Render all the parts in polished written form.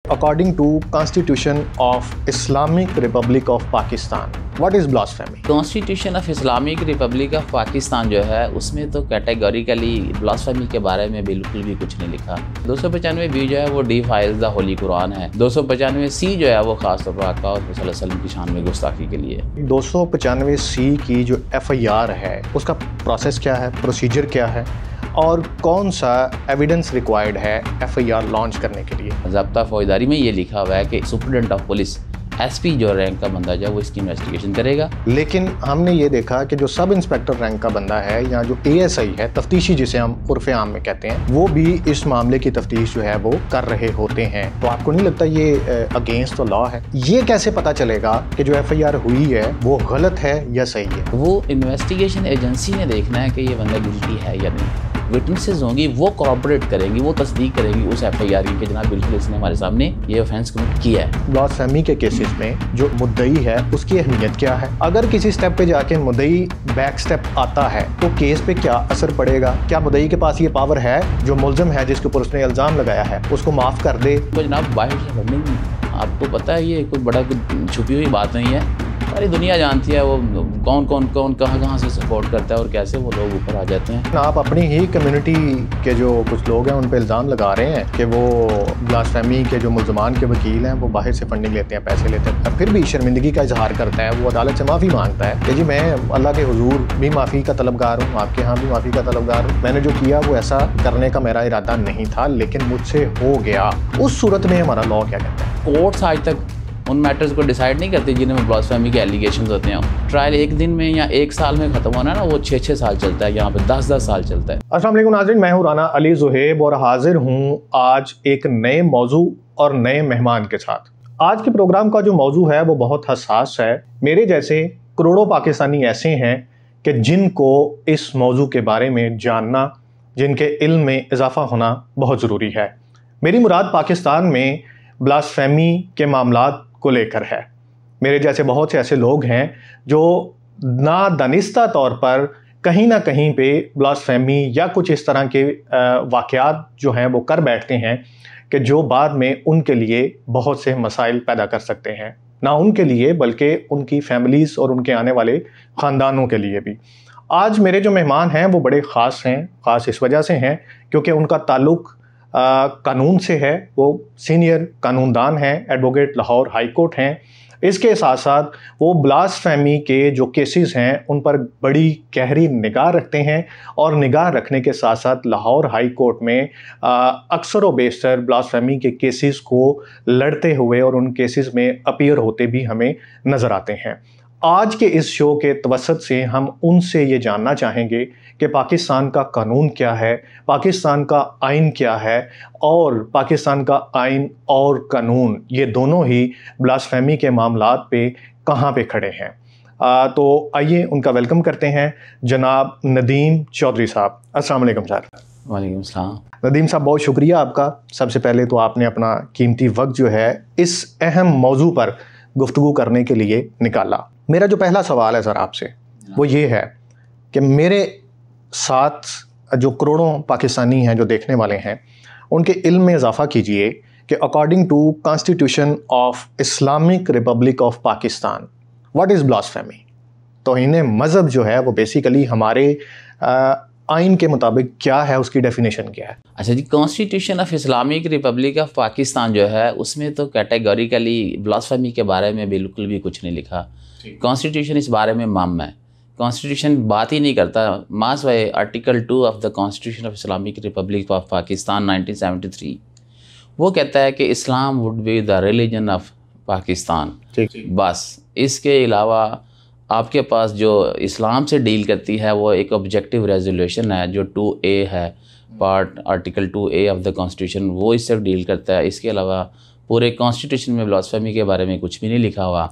According to Constitution of Islamic Republic of Pakistan, what is blasphemy? Constitution of Islamic Republic of Pakistan जो है उसमें तो categorically blasphemy के बारे में बिल्कुल भी कुछ नहीं लिखा। 295 बी जो है वो डिफाइल्स द होली कुरान है। 295 सी जो है वो खास तौर पर आका और रसूल सल्लल्लाहु अलैहि वसल्लम की शान में गुस्ताखी के लिए। 295 सी की जो FIR है उसका प्रोसेस क्या है, प्रोसीजर क्या है और कौन सा एविडेंस रिक्वायर्ड है FIR लॉन्च करने के लिए? ज़ाब्ता फौजदारी में ये लिखा हुआ है कि सुप्रीडेंट ऑफ पुलिस SP जो रैंक का बंदा जो है वो इसकी इन्वेस्टिगेशन करेगा। लेकिन हमने ये देखा कि जो सब इंस्पेक्टर रैंक का बंदा है या जो ASI है, तफ्तीशी जिसे हम उर्फ़े आम में कहते हैं, वो भी इस मामले की तफ्तीश जो है वो कर रहे होते हैं। तो आपको नहीं लगता ये अगेंस्ट द लॉ है? ये कैसे पता चलेगा कि जो FIR हुई है वो गलत है या सही है? वो इन्वेस्टिगेशन एजेंसी ने देखना है कि ये बंदा गिल्टी है या नहीं। विटनेसेस होंगी, वो कोऑपरेट करेंगी, वो तस्दीक करेंगी उस FIR की कि जनाब बिल्कुल इसने हमारे सामने ये ऑफेंस कमिट किया है। ब्लास्फेमी के केसेस में जो मुद्दई है उसकी अहमियत क्या है? अगर किसी स्टेप पे जाके मुद्दई बैक स्टेप आता है तो केस पे क्या असर पड़ेगा? क्या मुद्दई के पास ये पावर है जो मुल्ज़िम है जिसके ऊपर उसने इल्ज़ाम लगाया है उसको माफ़ कर दे? तो जनाब बाहर से फंडिंग आपको पता है ये कोई बड़ा छुपी हुई बात नहीं है। सारी दुनिया जानती है वो कौन कहाँ से सपोर्ट करता है और कैसे वो लोग ऊपर आ जाते हैं। आप अपनी ही कम्युनिटी के जो कुछ लोग हैं उन पे इल्ज़ाम लगा रहे हैं कि वो ब्लास्फेमी के जो मुल्ज़मान के वकील हैं वो बाहर से फंडिंग लेते हैं, पैसे लेते हैं। फिर भी शर्मिंदगी का इजहार करता है, वो अदालत से माफ़ी मांगता है कि जी मैं अल्लाह के हुजूर भी माफ़ी का तलबगार हूँ, आपके यहाँ भी माफ़ी का तलबगार हूँ, मैंने जो किया वो ऐसा करने का मेरा इरादा नहीं था लेकिन मुझसे हो गया। उस सूरत में हमारा लॉ क्या कहता है? कोर्ट्स आज तक उन मैटर्स को डिसाइड नहीं करते जिनमें ब्लास्फेमी के एलिगेशंस होते हैं। ट्रायल एक दिन में या एक साल में ख़त्म होना ना वो 6-6 साल चलता है, यहाँ पे 10-10 साल चलता है। अस्सलाम वालेकुम नाज़रीन, मैं हूँ राना अली ज़ुहैब और हाजिर हूँ आज एक नए मौजू और नए मेहमान के साथ। आज के प्रोग्राम का जो मौजू है वो बहुत हसास है। मेरे जैसे करोड़ों पाकिस्तानी ऐसे हैं कि जिनको इस मौजू के बारे में जानना, जिनके इल्म में इजाफा होना बहुत ज़रूरी है। मेरी मुराद पाकिस्तान में ब्लास्फेमी के मामलात को लेकर है। मेरे जैसे बहुत से ऐसे लोग हैं जो नादानिस्ता तौर पर कहीं ना कहीं पे ब्लास्फेमी या कुछ इस तरह के वाक़यात जो हैं वो कर बैठते हैं कि जो बाद में उनके लिए बहुत से मसाइल पैदा कर सकते हैं, ना उनके लिए बल्कि उनकी फैमिलीज़ और उनके आने वाले ख़ानदानों के लिए भी। आज मेरे जो मेहमान हैं वो बड़े ख़ास हैं। ख़ास इस वजह से हैं क्योंकि उनका ताल्लुक़ कानून से है। वो सीनियर कानूनदान हैं, एडवोकेट लाहौर हाई कोर्ट हैं। इसके साथ साथ वो ब्लास्फेमी के जो केसेस हैं उन पर बड़ी गहरी निगाह रखते हैं और निगाह रखने के साथ साथ लाहौर हाई कोर्ट में अक्सर व बेशतर ब्लास्फेमी के केसेस को लड़ते हुए और उन केसेस में अपीयर होते भी हमें नज़र आते हैं। आज के इस शो के तवस्सुत से हम उनसे ये जानना चाहेंगे कि पाकिस्तान का कानून क्या है, पाकिस्तान का आइन क्या है और पाकिस्तान का आइन और कानून ये दोनों ही ब्लास्फेमी के मामलात पे कहाँ पे खड़े हैं। तो आइए उनका वेलकम करते हैं, जनाब नदीम चौधरी साहब। अस्सलाम वालेकुम सर। वालेकुम सलाम। नदीम साहब बहुत शुक्रिया आपका। सबसे पहले तो आपने अपना कीमती वक्त जो है इस अहम मौजू पर गुफ्तगू करने के लिए निकाला। मेरा जो पहला सवाल है सर आपसे वो ये है कि मेरे साथ जो करोड़ों पाकिस्तानी हैं जो देखने वाले हैं उनके इल्म में इजाफा कीजिए कि according to constitution of Islamic Republic of Pakistan what is blasphemy? तौहीन मज़हब जो है वो बेसिकली हमारे आइन के मुताबिक क्या है, उसकी डेफिनेशन क्या है? अच्छा जी, constitution of Islamic Republic of Pakistan जो है उसमें तो कैटेगोरिकली ब्लास्फेमी के बारे में बिल्कुल भी कुछ नहीं लिखा। कॉन्स्टिट्यूशन इस बारे में माम है। कॉन्स्टिट्यूशन बात ही नहीं करता। मास वाई article 2 of the constitution of Islamic Republic of Pakistan 1973 वो कहता है कि Islam would be the religion of Pakistan. बस इसके अलावा आपके पास जो इस्लाम से डील करती है वो एक ऑब्जेक्टिव रेजोल्यूशन है जो 2A है, part article 2A of the constitution, वो इससे डील करता है। इसके अलावा पूरे कॉन्स्टिट्यूशन में ब्लास्फेमी के बारे में कुछ भी नहीं लिखा हुआ।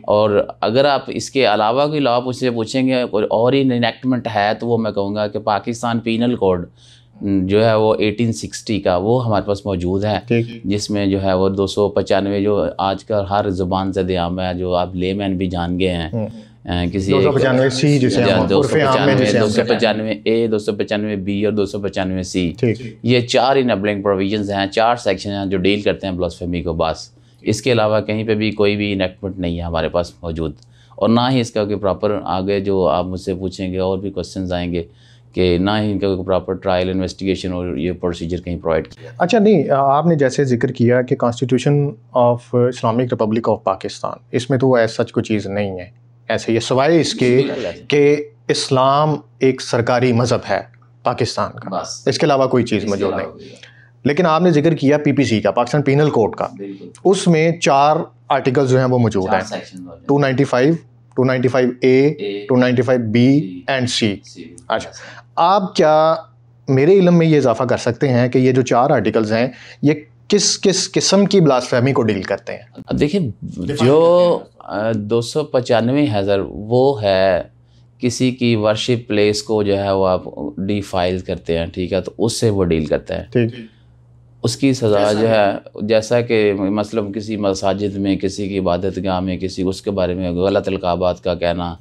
और अगर आप इसके अलावा कोई लॉ मुझसे पूछेंगे कोई और ही इनैक्टमेंट है तो वो मैं कहूँगा कि पाकिस्तान पीनल कोड जो है वो 1860 का वो हमारे पास मौजूद है, जिसमें जो है वो 295 जो आज का हर ज़ुबान से आम है, जो आप लेमैन भी जान गए हैं, किसी 295C जिसे हम उर्फ़े आम में जिसे हम 295A, 295B और 295C, ये 4 इनेबलिंग प्रोविजंस हैं, 4 सेक्शन हैं जो डील करते हैं ब्लास्फेमी को। बस इसके अलावा कहीं पे भी कोई भी इनेक्टमेंट नहीं है हमारे पास मौजूद, और ना ही इसका कोई प्रॉपर, आगे जो आप मुझसे पूछेंगे और भी क्वेश्चंस आएंगे, कि ना ही इनका कोई प्रॉपर ट्रायल इन्वेस्टिगेशन और ये प्रोसीजर कहीं प्रोवाइड किया। अच्छा, नहीं, आपने जैसे जिक्र किया कि constitution of Islamic Republic of Pakistan, इसमें तो ऐसा सच कोई चीज़ नहीं है ऐसे, ये सवाए इसके कि इस्लाम एक सरकारी मज़हब है पाकिस्तान का, इसके अलावा कोई चीज़ मौजूद नहीं। लेकिन आपने जिक्र किया PPC का, पाकिस्तान पीनल कोड का, उसमें 4 आर्टिकल्स जो हैं वो मौजूद हैं, 295, 295A, 295B एंड C। अच्छा, आप क्या मेरे इल्म में ये इजाफा कर सकते हैं कि ये जो 4 आर्टिकल्स हैं ये किस किस किस्म की ब्लास्फेमी को डील करते हैं? अब देखिए, जो 295 है सर, वो है किसी की वर्शिप प्लेस को जो है वो आप डिफाइल करते हैं, ठीक है, तो उससे वो डील करते हैं। ठीक, उसकी सज़ा जो है, जैसा कि मतलब किसी मसाजिद में, किसी की इबादत गाह में किसी उसके बारे में गलत अलकाबात का कहना,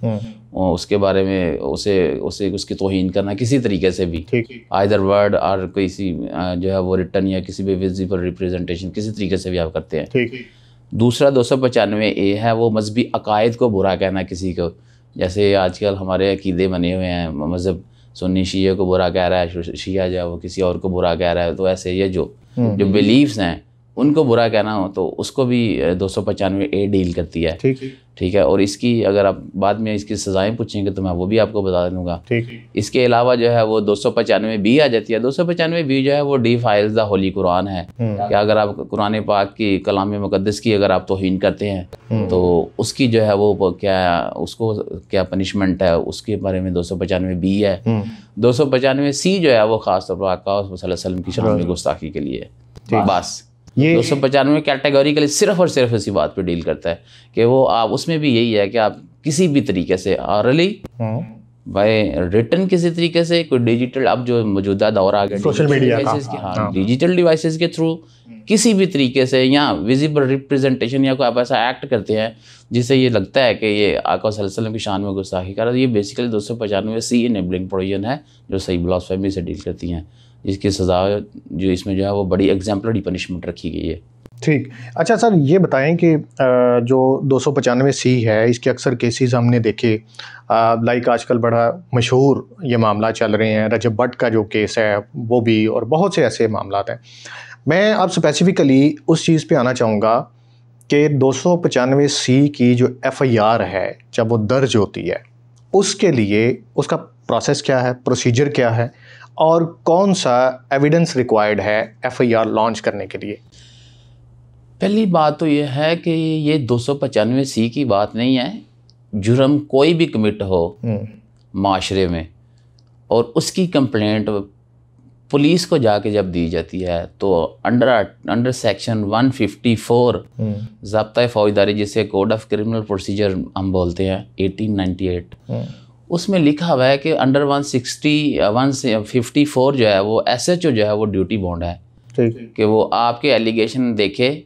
उसके बारे में उसे उसकी तौहीन करना किसी तरीके से भी, आइदर वर्ड और किसी जो है वो रिटर्न या किसी भी विजिबल रिप्रेजेंटेशन किसी तरीके से भी आप करते हैं। दूसरा 295A है, वो मजहबी अकायद को बुरा कहना किसी को, जैसे आजकल हमारे अकीदे बने हुए हैं, मज़हब सुन्नी शिया को बुरा कह रहा है, शिया जो है वो किसी और को बुरा कह रहा है, तो ऐसे ये जो बिलीव्स हैं उनको बुरा कहना हो तो उसको भी 295A डील करती है। ठीक है, और इसकी अगर आप बाद में इसकी सज़ाएं पूछेंगे तो मैं वो भी आपको बता दूंगा। इसके अलावा जो है वो 295B आ जाती है। 295B जो है वो डिफाइल्स द होली कुरान है, कि अगर आप कुरान पाक की कलाम मुकद्दस की अगर आप तौहीन करते हैं तो उसकी जो है वो क्या, उसको क्या पनिशमेंट है, उसके बारे में 295B है। 295C जो है वो खास तौर पर आका सल्लल्लाहु अलैहि वसल्लम की शान में गुस्ताखी के लिए। बस ये 295 कैटेगोरिकली सिर्फ और सिर्फ इसी बात पे डील करता है कि वो आप, उसमें भी यही है कि आप किसी भी तरीके से ऑरली, बाय रिटर्न, किसी तरीके से कोई डिजिटल, अब जो मौजूदा दौर आ गया सोशल मीडिया का, हाँ, डिजिटल डिवाइसेस के थ्रू किसी भी तरीके से, या विजिबल रिप्रेजेंटेशन, या कोई आप ऐसा एक्ट करते हैं जिससे ये लगता है कि ये आका सल्लल्लाहु अलैहि वसल्लम की शान में गुस्ताखी कर रहा है, ये बेसिकली 295C इनेबलिंग प्रोविजन है जो सही ब्लास्फेमी से डील करती हैं, जिसकी सज़ा जो इसमें जो है वो बड़ी एग्जाम्पलरी पनिशमेंट रखी गई है। ठीक। अच्छा सर, ये बताएं कि जो 295C है, इसके अक्सर केसेस हमने देखे, लाइक आजकल बड़ा मशहूर ये मामला चल रहे हैं, रजब भट्ट का जो केस है वो भी, और बहुत से ऐसे मामला हैं। मैं अब स्पेसिफ़िकली उस चीज़ पे आना चाहूँगा कि 295C की जो FIR है जब वो दर्ज होती है, उसके लिए उसका प्रोसेस क्या है, प्रोसीजर क्या है, और कौन सा एविडेंस रिक्वायर्ड है FIR लॉन्च करने के लिए? पहली बात तो ये है कि ये 295C की बात नहीं है। जुर्म कोई भी कमिट हो माशरे में और उसकी कंप्लेंट पुलिस को जाके जब दी जाती है तो अंडर सेक्शन 154 ज़ाब्ता फौजदारी, जिसे कोड ऑफ क्रिमिनल प्रोसीजर हम बोलते हैं 1898, उसमें लिखा हुआ है कि अंडर 154 जो है वो SHO जो है वो ड्यूटी बॉन्ड है कि वो आपके एलिगेशन देखे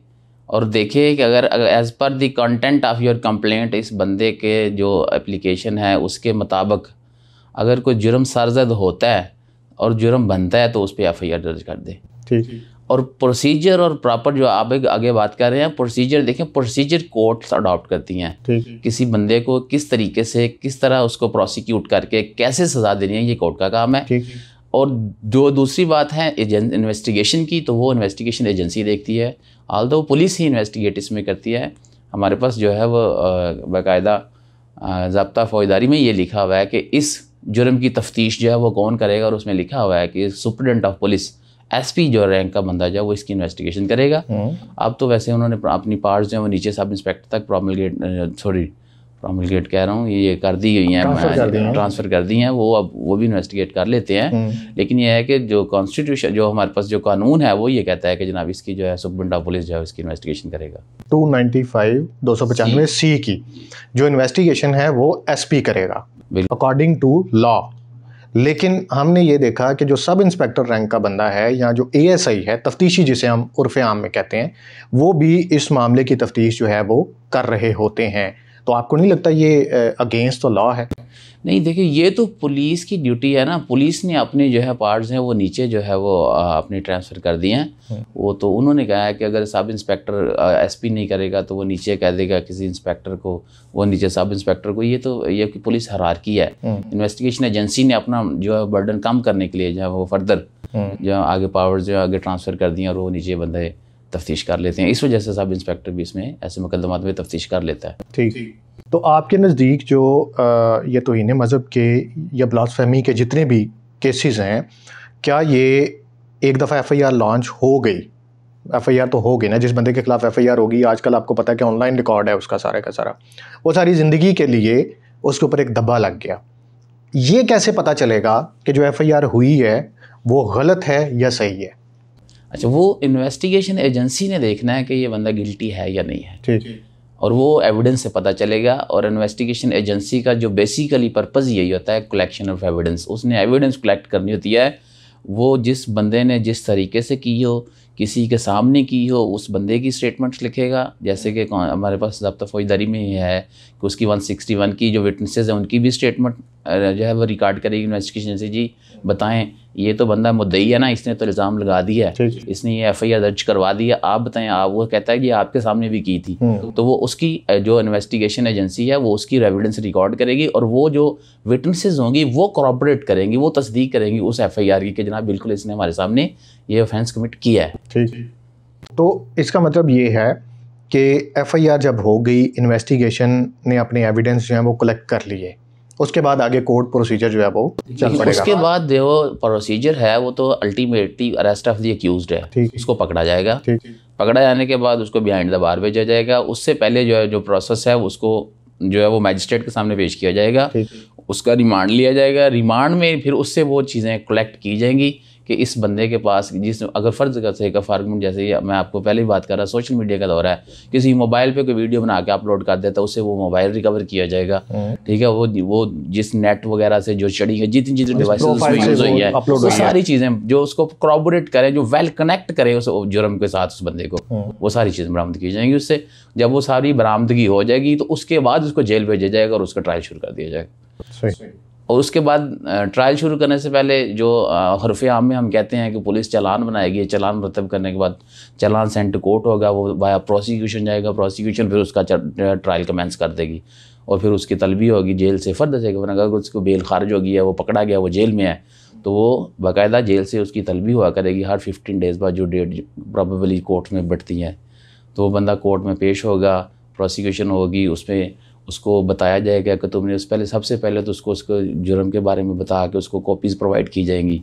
और देखे कि अगर as per the content of your complaint, इस बंदे के जो एप्लीकेशन है उसके मुताबिक अगर कोई जुर्म सरजद होता है और जुर्म बनता है तो उस पर FIR दर्ज कर दे। ठीक। और प्रोसीजर और प्रॉपर जो आप आगे बात कर रहे हैं, प्रोसीजर देखें, प्रोसीजर कोर्ट्स अडॉप्ट करती हैं किसी बंदे को किस तरीके से, किस तरह उसको प्रोसिक्यूट करके कैसे सज़ा देनी है, ये कोर्ट का काम है। और जो दूसरी बात है इन्वेस्टिगेशन की, तो वो इन्वेस्टिगेशन एजेंसी देखती है, आल्दो पुलिस ही इन्वेस्टिगेट इसमें करती है। हमारे पास जो है वो बाकायदा ज़ाब्ता फौजदारी में ये लिखा हुआ है कि इस जुर्म की तफ्तीश जो है वो कौन करेगा, और उसमें लिखा हुआ है कि सुप्रिटेंडेंट ऑफ पुलिस SP जो रैंक का बंदा जो है वो इसकी इन्वेस्टिगेशन करेगा। अब तो वैसे उन्होंने अपनी पार्ट्स जो है वो नीचे सब इंस्पेक्टर तक प्रोमलगेट कह रहा हूँ, ये कर दी गई हैं, ट्रांसफ़र कर दी हैं, वो अब वो भी इन्वेस्टिगेट कर लेते हैं। लेकिन ये है कि जो कॉन्स्टिट्यूशन, जो हमारे पास जो कानून है वो ये कहता है कि जनाब इसकी जो है सुप्रिटेंडेंट ऑफ पुलिस जो है इसकी इन्वेस्टिगेशन करेगा। 295 की जो इन्वेस्टिगेशन है वो SP करेगा अकॉर्डिंग टू लॉ। लेकिन हमने ये देखा कि जो सब इंस्पेक्टर रैंक का बंदा है या जो ASI है, तफ्तीशी जिसे हम उर्फ़े आम में कहते हैं, वो भी इस मामले की तफ्तीश जो है वो कर रहे होते हैं। तो आपको नहीं लगता ये अगेंस्ट द लॉ है? नहीं, देखिए ये तो पुलिस की ड्यूटी है ना। पुलिस ने अपने जो है पार्ट्स हैं वो नीचे जो है वो अपने ट्रांसफ़र कर दिए हैं। वो तो उन्होंने कहा है कि अगर सब इंस्पेक्टर एसपी नहीं करेगा तो वो नीचे कह देगा किसी इंस्पेक्टर को, वो नीचे सब इंस्पेक्टर को। ये तो ये कि पुलिस हायरार्की है। इन्वेस्टिगेशन एजेंसी ने अपना जो है बर्डन कम करने के लिए जो है वो फर्दर जो आगे पावर्स जो आगे ट्रांसफ़र कर दिए और वो नीचे बंदे तफ्तीश कर लेते हैं। इस वजह से सब इंस्पेक्टर भी इसमें ऐसे मुकदमात में तफ्तीश कर लेता है। ठीक। तो आपके नज़दीक जो ये तौहीन मज़हब के या ब्लास्फेमी के जितने भी केसेस हैं, क्या ये एक दफ़ा FIR लॉन्च हो गई, FIR तो हो गई ना, जिस बंदे के खिलाफ FIR होगी, आजकल आपको पता है कि ऑनलाइन रिकॉर्ड है उसका सारा का सारा, वो सारी ज़िंदगी के लिए उसके ऊपर एक धब्बा लग गया, ये कैसे पता चलेगा कि जो FIR हुई है वो गलत है या सही है? अच्छा, वो इन्वेस्टिगेशन एजेंसी ने देखना है कि ये बंदा गिल्टी है या नहीं है। ठीक। और वो एविडेंस से पता चलेगा। और इन्वेस्टिगेशन एजेंसी का जो बेसिकली पर्पज़ यही होता है कलेक्शन ऑफ एविडेंस। उसने एविडेंस कलेक्ट करनी होती है। वो जिस बंदे ने जिस तरीके से की हो, किसी के सामने की हो, उस बंदे की स्टेटमेंट्स लिखेगा। जैसे कि हमारे पास ज़ब्ता फौजदारी में ही है कि उसकी 161 की जो विटनेसेस हैं उनकी भी स्टेटमेंट जो है वो रिकॉर्ड करेगी इन्वेस्टिगेशन से। जी बताएं, ये तो बंदा मुद्दई है ना, इसने तो इल्ज़ाम लगा दिया है, इसने ये FIR दर्ज करवा दिया, आप बताएं। आप, वो कहता है कि आपके सामने भी की थी। तो वो उसकी जो इन्वेस्टिगेशन एजेंसी है वो उसकी एविडेंस रिकॉर्ड करेगी और वो जो विटनेसेस होंगी वो कॉरपोरेट करेंगी, वो तस्दीक करेंगी उस FIR की कि जनाब बिल्कुल इसने हमारे सामने ये ऑफेंस कमिट किया है। ठीक। तो इसका मतलब ये है कि FIR जब हो गई, इन्वेस्टिगेशन ने अपने एविडेंस जो है वो कलेक्ट कर लिए, उसके बाद आगे कोर्ट प्रोसीजर जो है वो चल पड़ेगा। उसके बाद जो प्रोसीजर है वो तो ultimately arrest of the accused है, उसको पकड़ा जाएगा। पकड़ा जाने के बाद उसको बिहाइंड द बार भेजा जाएगा। उससे पहले जो है जो प्रोसेस है उसको जो है वो मैजिस्ट्रेट के सामने पेश किया जाएगा, उसका रिमांड लिया जाएगा। रिमांड में फिर उससे वो चीज़ें कलेक्ट की जाएंगी कि इस बंदे के पास जिस अगर फ़र्ज़ का सही का आर्गूमेंट, जैसे मैं आपको पहले ही बात कर रहा, सोशल मीडिया का दौर है, किसी मोबाइल पे कोई वीडियो बना के अपलोड कर देता है, उससे वो मोबाइल रिकवर किया जाएगा। ठीक है, वो जिस नेट वगैरह से जो चढ़ी है, जितनी जितनी डिवाइसेस उसमें यूज़ हुई है, वो सारी चीज़ें जो उसको क्रॉबोरेट करें, जो वेल कनेक्ट करे उस जुर्म के साथ उस बंदे को, वो सारी चीज़ें बरामद की जाएंगी उससे। जब वो सारी बरामदगी हो जाएगी तो उसके बाद उसको जेल भेजा जाएगा और उसका ट्रायल शुरू कर दिया जाएगा। और उसके बाद ट्रायल शुरू करने से पहले जो हरफ़े आम में हम कहते हैं कि पुलिस चालान बनाएगी, चालान मुरतब करने के बाद चालान सेंड टू कोर्ट होगा, वो बाया प्रोसिक्यूशन जाएगा, प्रोसिक्यूशन फिर उसका ट्रायल कमेंस कर देगी और फिर उसकी तलबी होगी जेल से फर्द से। अगर उसको बेल खारिज हो गई है, वो पकड़ा गया, वो जेल में है, तो वो बाकायदा जेल से उसकी तलबी हुआ करेगी हर 15 डेज़ बाद, जो डेट प्रॉबेबली कोर्ट में बढ़ती हैं। तो वो बंदा कोर्ट में पेश होगा, प्रोसिक्यूशन होगी, उसमें उसको बताया जाएगा कि तुमने सबसे पहले तो उसको जुर्म के बारे में बता के उसको कॉपीज़ प्रोवाइड की जाएंगी।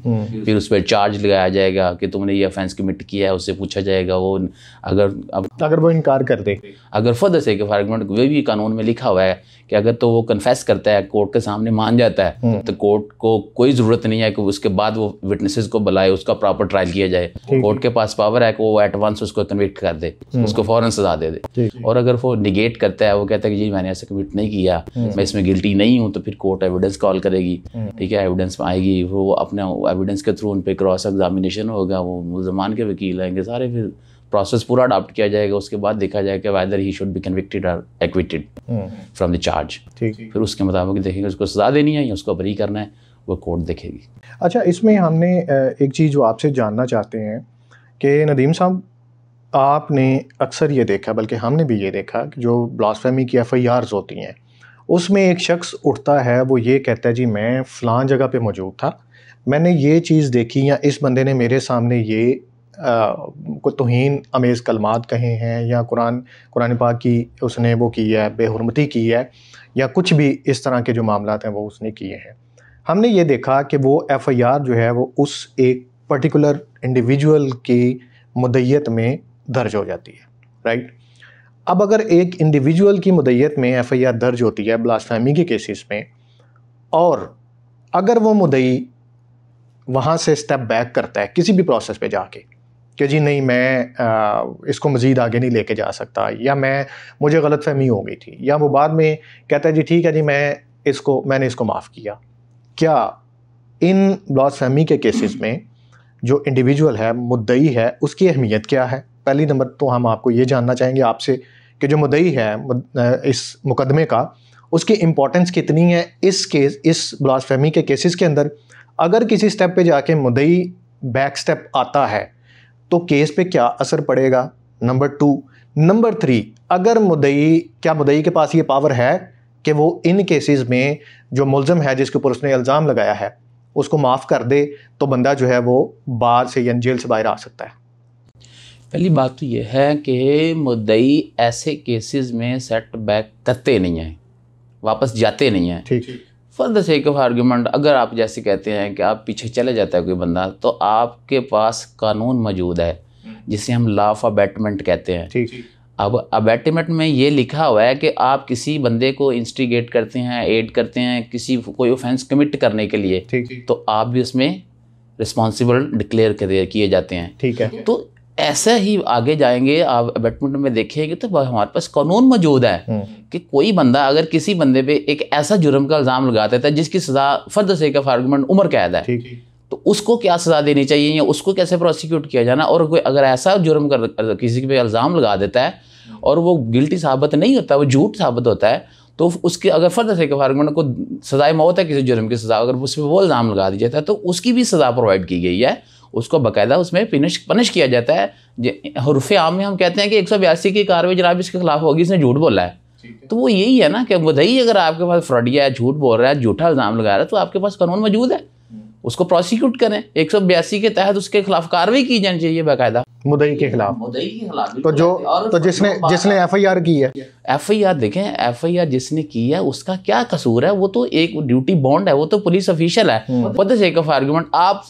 फिर उस पर चार्ज लगाया जाएगा कि तुमने ये ऑफेंस कमिट किया है, उससे पूछा जाएगा। वो अगर वो इनकार कर दे, अगर फर्दर से आर्गुमेंट, वे भी कानून में लिखा हुआ है कि अगर तो वो कन्फेस करता है, कोर्ट के सामने मान जाता है, तो कोर्ट को कोई ज़रूरत नहीं है कि उसके बाद वो विटनेसेस को बुलाए, उसका प्रॉपर ट्रायल किया जाए। कोर्ट के पास पावर है कि वो एट वंस उसको कन्विक्ट कर दे, उसको फ़ौरन सजा दे दे। और अगर वो निगेट करता है, वो कहता है कि जी मैंने ऐसे कमिट नहीं किया, मैं इसमें गिल्टी नहीं हूँ, तो फिर कोर्ट एविडेंस कॉल करेगी। ठीक है, एविडेंस में आएगी, वो अपने एविडेंस के थ्रू उन पर क्रॉस एग्जामिनेशन होगा, वो मुल्ज़मान के वकील आएंगे, सारे फिर प्रोसेस पूरा अडॉप्ट किया जाएगा। उसके बाद देखा जाएगा weather he should be convicted और एक्विटेड फ्रॉम द चार्ज। फिर उसके मुताबिक देखेंगे उसको सज़ा देनी है या उसको बरी करना है, वो कोर्ट देखेगी। अच्छा, इसमें हमने एक चीज़ जो आपसे जानना चाहते हैं कि नदीम साहब, आपने अक्सर ये देखा, बल्कि हमने भी ये देखा कि जो ब्लास्फेमी की FIRs होती हैं उसमें एक शख्स उठता है, वो ये कहता है जी मैं फ़लाँ जगह पे मौजूद था, मैंने ये चीज़ देखी, या इस बंदे ने मेरे सामने ये को तौहीन अमेज़ कलमात कहे हैं, या कुरान पाक की उसने वो की है, बेहुरमती की है, या कुछ भी इस तरह के जो मामलात हैं वो उसने किए हैं। हमने ये देखा कि वो FIR जो है वो उस एक पर्टिकुलर इंडिविजुअल की मुद्दइयत में दर्ज हो जाती है, राइट। अब अगर एक इंडिविजुअल की मुद्दइयत में FIR दर्ज होती है ब्लास्फेमी के केसेस में, और अगर वो मुद्दई वहाँ से स्टेप बैक करता है किसी भी प्रोसेस पे जाके कि जी नहीं, मैं इसको मज़ीद आगे नहीं लेके जा सकता, या मुझे गलतफहमी हो गई थी, या वो बाद में कहता है जी ठीक है जी मैंने इसको माफ़ किया, क्या इन ब्लास्फेमी के केसेस में जो इंडिविजुअल है, मुद्दई है, उसकी अहमियत क्या है? पहली नंबर तो हम आपको ये जानना चाहेंगे आपसे कि जो मुद्दई है इस मुकदमे का, उसकी इम्पोर्टेंस कितनी है इस ब्लास्फेमी के केसेस के अंदर। अगर किसी स्टेप पे जाके मुद्दई बैक स्टेप आता है तो केस पे क्या असर पड़ेगा, नंबर 2। नंबर 3, अगर मुद्दई के पास ये पावर है कि वो इन केसेस में जो मुलज़म है जिसके ऊपर उसने इल्ज़ाम लगाया है उसको माफ़ कर दे, तो बंदा जो है वो बार से या जेल से बाहर आ सकता है। पहली बात तो ये है कि मुद्दई ऐसे केसेस में सेट बैक करते नहीं हैं, वापस जाते नहीं हैं। ठीक। For the sake of argument, अगर आप जैसे कहते हैं कि आप पीछे चले जाता है कोई बंदा, तो आपके पास कानून मौजूद है जिसे हम लॉ ऑफ अबैटमेंट कहते हैं। ठीक। अब अबैटमेंट में ये लिखा हुआ है कि आप किसी बंदे को इंस्टिगेट करते हैं, एड करते हैं किसी कोई ऑफेंस कमिट करने के लिए, ठीक। तो आप भी उसमें रिस्पॉन्सिबल डिक्लेयर किए जाते हैं। ठीक है। तो ऐसा ही आगे जाएंगे, आप अबैटमेंट में देखेंगे तो हमारे पास कानून मौजूद है कि कोई बंदा अगर किसी बंदे पे एक ऐसा जुर्म का इल्ज़ाम लगा देता है जिसकी सज़ा for the sake of argument उम्र कैद है, तो उसको क्या सज़ा देनी चाहिए या उसको कैसे प्रोसिक्यूट किया जाना। और कोई अगर ऐसा जुर्म कर किसी पे इल्ज़ाम लगा देता है और वो गिल्टी साबित नहीं होता, वो झूठ साबित होता है, तो उसके अगर for the sake of argument को सज़ाए मौत है किसी जुर्म की सज़ा, अगर उस पर वो इल्ज़ाम लगा दिया जाता है तो उसकी भी सज़ा प्रोवाइड की गई है, उसको बाकायदा उसमें पनिश किया जाता है। हुर्फ़े आम में हम कहते हैं कि 182 की कार्रवाई जनाब इसके खिलाफ होगी, इसने झूठ बोला है। तो वो यही है ना कि मुद्दई अगर आपके पास फ्रॉडिया है, झूठ बोल रहा है, झूठा इल्ज़ाम लगा रहा है, तो आपके पास कानून मौजूद है, उसको प्रोसिक्यूट करें। 182 के तहत उसके खिलाफ कार्रवाई की जानी चाहिए बाकायदा मुद्दई के खिलाफ। तो जिसने FIR की है, FIR देखें, FIR जिसने की है उसका क्या कसूर है? वो तो एक ड्यूटी बॉन्ड है, वो तो पुलिस ऑफिशियल है। For the sake of argument आप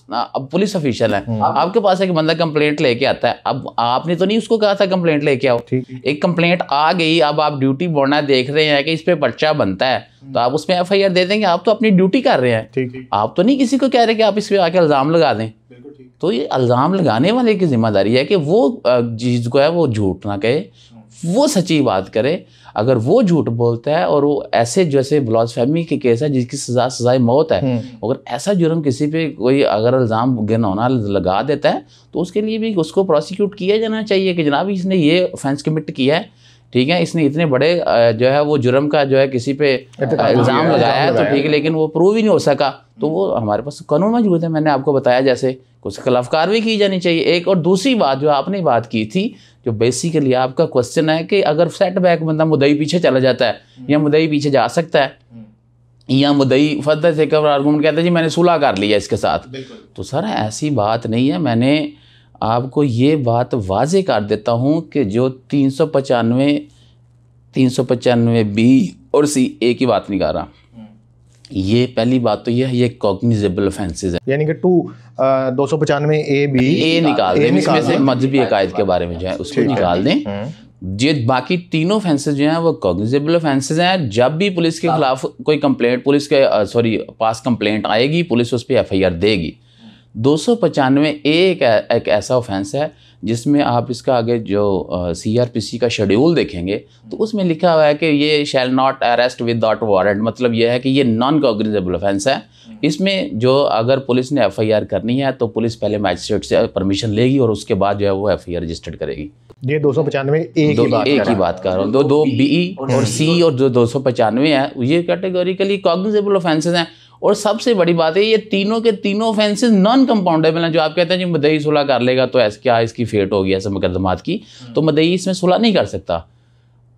पुलिस ऑफिशियल है, आपके पास एक बंदा कंप्लेंट लेके आता है, अब आपने तो नहीं उसको कहा था कंप्लेंट लेके आओ, एक कंप्लेंट आ गई, अब आप ड्यूटी बॉन्ड है, देख रहे हैं कि इस पे पर्चा बनता है, तो आप उसमें FIR दे देंगे। आप तो अपनी ड्यूटी कर रहे हैं, आप तो नहीं किसी को कह रहे कि आप इस पे आके इल्ज़ाम लगा दें। तो ये इल्ज़ाम लगाने वाले की जिम्मेदारी है कि वो चीज़ को है वो झूठ ना कहे, वो सच्ची बात करे। अगर वो झूठ बोलता है और वो ऐसे जैसे ब्लास्फेमी के केस है जिसकी सजाए मौत है, अगर ऐसा जुर्म किसी पे कोई अगर इल्ज़ाम घिनौना लगा देता है तो उसके लिए भी उसको प्रोसिक्यूट किया जाना चाहिए कि जनाब इसने ये ऑफेंस कमिट किया है, ठीक है, इसने इतने बड़े जो है वो जुर्म का जो है किसी पे इल्ज़ाम लगाया है, तो ठीक है, लेकिन वो प्रूव ही नहीं हो सका, तो वो हमारे पास कानून मौजूद है। मैंने आपको बताया जैसे उसके खिलाफ कार्रवाई की जानी चाहिए। एक और दूसरी बात जो आपने बात की थी, जो बेसिकली आपका क्वेश्चन है कि अगर सेटबैक बंदा मुद्दई पीछे चला जाता है या मुद्दई पीछे जा सकता है या मुद्दई फर्दर से कवर आर्गूमेंट कहता है जी मैंने सुलह कर लिया इसके साथ, तो सर ऐसी बात नहीं है। मैंने आपको ये बात वाजे कर देता हूँ कि जो 395 B और C एक ही बात नहीं कर रहा। ये पहली बात तो ये है, ये कॉग्निजेबल ऑफेंसेस है, यानी कि 295 A निकाल दें, इसमें से मजहबी अकायद के बारे में जो है उसको निकाल दें। ये बाकी तीनों ऑफेंसेस जो हैं वो कॉग्निजेबल ऑफेंसेस हैं। जब भी पुलिस के खिलाफ कोई कंप्लेंट पास कंप्लेंट आएगी, पुलिस उस पर FIR देगी। 295 एक ऐसा ऑफेंस है जिसमें आप इसका आगे जो CRPC का शेड्यूल देखेंगे तो उसमें लिखा हुआ है कि ये shall not arrest without warrant, मतलब ये है कि ये नॉन कॉग्निजेबल ऑफेंस है। इसमें जो अगर पुलिस ने FIR करनी है तो पुलिस पहले मैजिस्ट्रेट से परमिशन लेगी और उसके बाद जो है वो FIR रजिस्टर्ड करेगी। ये 295 एक ही बात कर रहा हूँ। दो B और C और जो 295 है ये कैटेगोरिकली कॉग्निजेबल ऑफेंसेस हैं। और सबसे बड़ी बात है ये तीनों के तीनों ऑफेंसेस नॉन कंपाउंडेबल हैं। जो आप कहते हैं जी मुद्दई सुलह कर लेगा तो ऐसे क्या इसकी फेट होगी ऐसे मुकदमात की, तो मुद्दई इसमें सुलह नहीं कर सकता।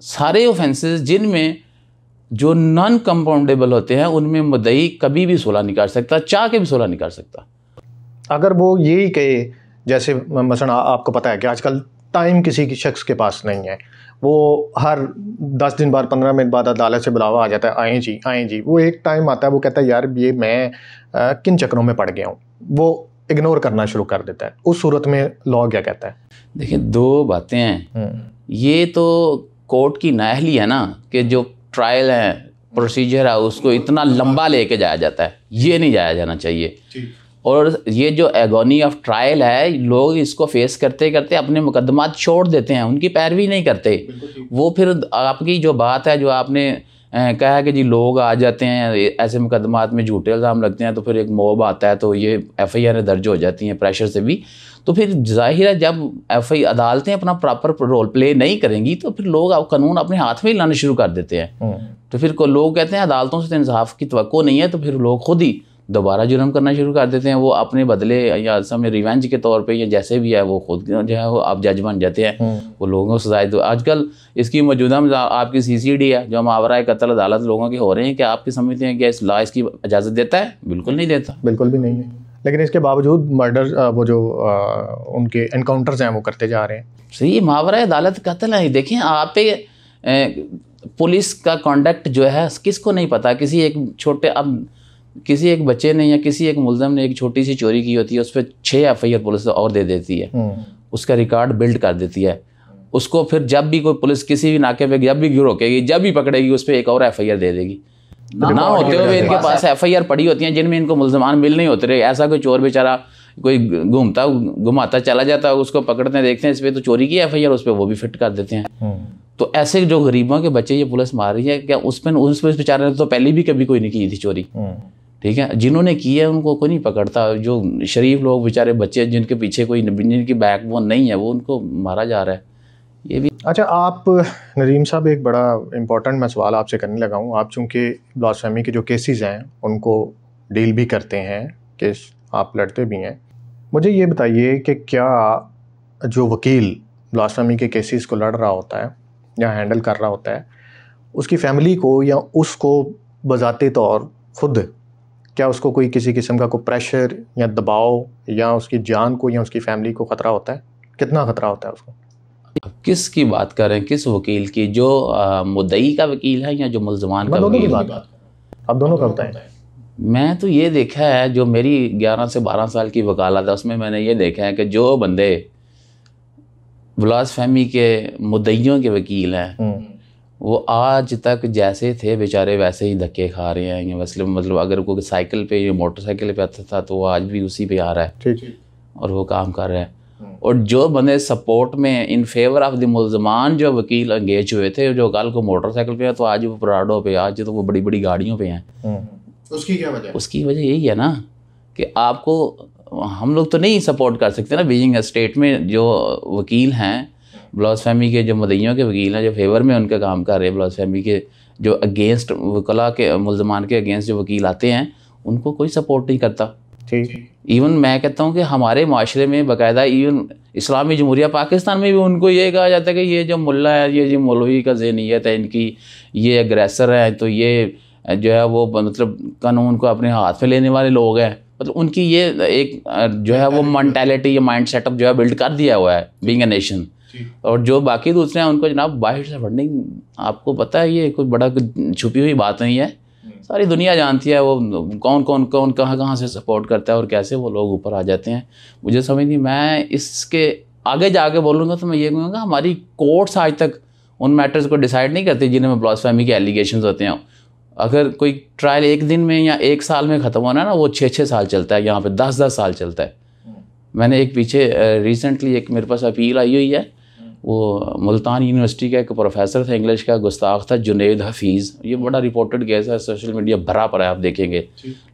सारे ऑफेंसेस जिनमें जो नॉन कंपाउंडेबल होते हैं उनमें मुद्दई कभी भी सुलह नहीं कर सकता, चाह के भी सुलह नहीं कर सकता। अगर वो यही कहे, जैसे मसलन आपको पता है कि आजकल टाइम किसी शख्स के पास नहीं है, वो हर 10 दिन बाद 15 मिनट बाद अदालत से बुलावा आ जाता है, आएँ जी। वो एक टाइम आता है वो कहता है यार ये मैं किन चक्रों में पड़ गया हूँ, वो इग्नोर करना शुरू कर देता है। उस सूरत में लॉ क्या कहता है? देखिए दो बातें हैं, ये तो कोर्ट की नाअहली है ना कि जो ट्रायल है प्रोसीजर है उसको इतना लंबा लेके जाया जाता है, ये नहीं जाया जाना चाहिए। और ये जो एगोनी ऑफ ट्रायल है, लोग इसको फेस करते करते अपने मुकदमात छोड़ देते हैं, उनकी पैरवी नहीं करते। वो फिर आपकी जो बात है जो आपने कहा है कि जी लोग आ जाते हैं ऐसे मुकदमात में, झूठे इल्ज़ाम लगते हैं तो फिर एक मॉब आता है तो ये FIR दर्ज हो जाती हैं प्रेशर से भी। तो फिर जाहिर है जब FI अदालतें अपना प्रॉपर रोल प्ले नहीं करेंगी तो फिर लोग अब कानून अपने हाथ में ही लाने शुरू कर देते हैं। तो फिर को लोग कहते हैं अदालतों से तो इंसाफ की तवक्को नहीं है, तो फिर लोग खुद ही दोबारा जुर्म करना शुरू कर देते हैं। वो अपने बदले या समय रिवेंज के तौर पे या जैसे भी है वो खुद जो है वो आप जज बन जाते हैं, वो लोगों को सजाएं। तो आजकल इसकी मौजूदा आपकी CCD है जो मावरा कत्ल अदालत लोगों के हो रहे हैं, कि आपकी समझते हैं कि इस लॉ इसकी इजाज़त देता है? बिल्कुल नहीं देता, बिल्कुल भी नहीं है। लेकिन इसके बावजूद मर्डर वो जो उनके एनकाउंटर्स हैं वो करते जा रहे हैं। सही मावरा अदालत कत्ल है। देखें आप पे पुलिस का कॉन्डक्ट जो है किसको नहीं पता। किसी एक छोटे अब किसी एक बच्चे ने या किसी एक मुलजम ने एक छोटी सी चोरी की होती है, उस पर 6 FIR पुलिस और दे देती है, उसका रिकॉर्ड बिल्ड कर देती है। उसको फिर जब भी कोई पुलिस किसी भी नाके पे जब भी रोकेगी, जब भी पकड़ेगी, उस पर एक और FIR दे देगी। ना होते हुए इनके पास FIR पड़ी होती हैं जिनमें इनको मुलजमान मिल नहीं होते रहे। ऐसा कोई चोर बेचारा कोई घुमाता चला जाता है, उसको पकड़ते हैं, देखते हैं इस पर तो चोरी की FIR, उस पर वो भी फिट कर देते हैं। तो ऐसे जो गरीबों के बच्चे ये पुलिस मार रही है, क्या उस पर बेचारे ने तो पहले भी कभी कोई नहीं की थी चोरी, ठीक है। जिन्होंने की है उनको कोई नहीं पकड़ता। जो शरीफ लोग बेचारे बच्चे जिनके पीछे कोई जिनकी बैकबोन नहीं है, वो उनको मारा जा रहा है। ये भी अच्छा, आप नदीम साहब एक बड़ा इम्पोर्टेंट मैं सवाल आपसे करने लगा हूँ। आप चूँकि ब्लास्फेमी के जो केसेस हैं उनको डील भी करते हैं, केस आप लड़ते भी हैं, मुझे ये बताइए कि क्या जो वकील ब्लास्फेमी के केसेस को लड़ रहा होता है या हैंडल कर रहा होता है, उसकी फैमिली को या उसको बजाते तौर खुद क्या उसको कोई किसी किस्म का कोई प्रेशर या दबाव या उसकी जान को या उसकी फैमिली को ख़तरा होता है? कितना ख़तरा होता है उसको? किस की बात कर रहे हैं, किस वकील की? जो मुद्दई का वकील है या जो मुलजमान का वकील? आप दोनों का बताएं। मैं तो ये देखा है, जो मेरी 11 से 12 साल की वकालत है उसमें मैंने ये देखा है कि जो बंदे ब्लास्फेमी के मुद्दइयों के वकील हैं वो आज तक जैसे थे बेचारे वैसे ही धक्के खा रहे हैं। मतलब अगर कोई साइकिल पे या मोटरसाइकिल पे आता था तो वो आज भी उसी पे आ रहा है, ठीक, और वो काम कर रहा है। और जो बंदे सपोर्ट में इन फेवर ऑफ द मुलजमान जो वकील एंगेज हुए थे, जो कल को मोटरसाइकिल पे है तो आज वो पराडो पे, आज तो वो बड़ी बड़ी गाड़ियों पे हैं। उसकी क्या वजह? उसकी वजह यही है ना कि आपको हम लोग तो नहीं सपोर्ट कर सकते ना, बीइंग स्टेट में जो वकील हैं ब्लास्फेमी के, जो मुद्दइयों के वकील हैं, जो फेवर में उनका काम कर रहे हैं, ब्लास्फेमी के जो अगेंस्ट वकला के मुलजमान के अगेंस्ट जो वकील आते हैं उनको कोई सपोर्ट नहीं करता। ठीक, इवन मैं कहता हूँ कि हमारे माशरे में बाकायदा इवन इस्लामी जमहूरिया पाकिस्तान में भी उनको ये कहा जाता है कि ये जो मुल्ला है, ये जो मौलवी का ज़हनियत है इनकी, ये अग्रेसर है, तो ये जो है वो मतलब कानून को अपने हाथ में लेने वाले लोग हैं। मतलब उनकी ये एक जो है वो मेंटालिटी या माइंड सेटअप जो है बिल्ड कर दिया हुआ है बीइंग अ नेशन। और जो बाकी दूसरे हैं उनको जनाब बाहर से फंडिंग, आपको पता है ये कोई बड़ा छुपी हुई बात नहीं है, सारी दुनिया जानती है वो कौन कौन कौन कहाँ से सपोर्ट करता है और कैसे वो लोग ऊपर आ जाते हैं। मुझे समझ नहीं, मैं इसके आगे जाके बोलूँगा तो मैं ये कहूँगा हमारी कोर्ट्स आज तक उन मैटर्स को डिसाइड नहीं करती जिनमें ब्लास्फेमी के एलिगेशंस होते हैं। अगर कोई ट्रायल एक दिन में या एक साल में ख़त्म होना है ना, वो 6-6 साल चलता है, यहाँ पे 10-10 साल चलता है। मैंने एक पीछे रिसेंटली एक मेरे पास अपील आई हुई है, वो मुल्तान यूनिवर्सिटी का एक प्रोफेसर था इंग्लिश का, गुस्ताख था, जुनैद हफीज़। ये बड़ा रिपोर्टेड केस है, सोशल मीडिया भरा पड़ा है, आप देखेंगे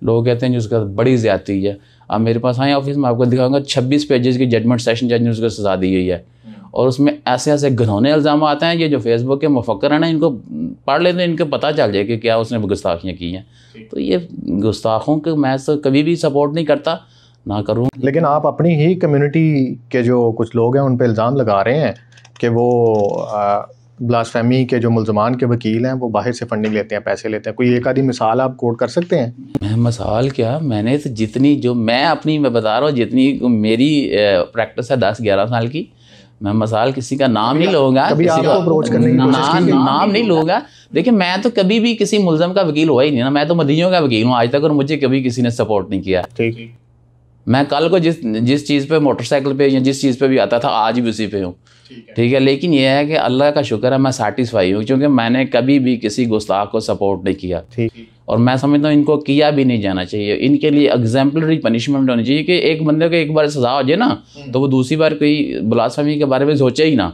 लोग कहते हैं कि उसका बड़ी ज़्यादती है। अब मेरे पास आए ऑफिस में आपको दिखाऊंगा 26 पेजेस की जजमेंट सेशन जज ने उसको सजा दी हुई है, और उसमें ऐसे ऐसे घिनौने इल्ज़ाम आते हैं। ये जो फेसबुक के मुफक्कर हैं ना, इनको पढ़ लेते हैं, इनको पता चल जाए कि क्या उसने गुस्ताखियाँ की हैं। तो ये गुस्ताखों के मैं तो कभी भी सपोर्ट नहीं करता, ना करूँ। लेकिन आप अपनी ही कम्युनिटी के जो कुछ लोग हैं उन पर इल्ज़ाम लगा रहे हैं कि वो ब्लास्फेमी के जो मुल्ज़मान के वकील हैं वो बाहर से फंडिंग लेते हैं, पैसे लेते हैं। कोई एक आधी मिसाल आप कोट कर सकते हैं? मैं मिसाल क्या, मैंने तो जितनी जो मैं अपनी मैं बता रहा हूँ, जितनी मेरी प्रैक्टिस है 10-11 साल की, मैं मिसाल किसी का नाम नहीं लूँगा, कभी आपको अप्रोच करने की कोशिश की? नाम नहीं लूँगा। देखिए मैं तो कभी भी किसी मुल्ज़म का वकील हुआ ही नहीं ना, मैं तो मदीयों का वकील हूँ आज तक, और मुझे कभी किसी ने सपोर्ट नहीं किया। ठीक, मैं कल को जिस चीज़ पे मोटरसाइकिल पे या जिस चीज़ पे भी आता था आज भी उसी पे हूँ, ठीक है। लेकिन यह है कि अल्लाह का शुक्र है मैं सेटिस्फाई हूँ, क्योंकि मैंने कभी भी किसी गुस्ताख को सपोर्ट नहीं किया, और मैं समझता हूँ इनको किया भी नहीं जाना चाहिए। इनके लिए एग्जाम्पलरी पनिशमेंट होनी चाहिए कि एक बंदे को एक बार सजा हो जाए ना तो वो दूसरी बार कोई ब्लास्फेमी के बारे में सोचे ही ना।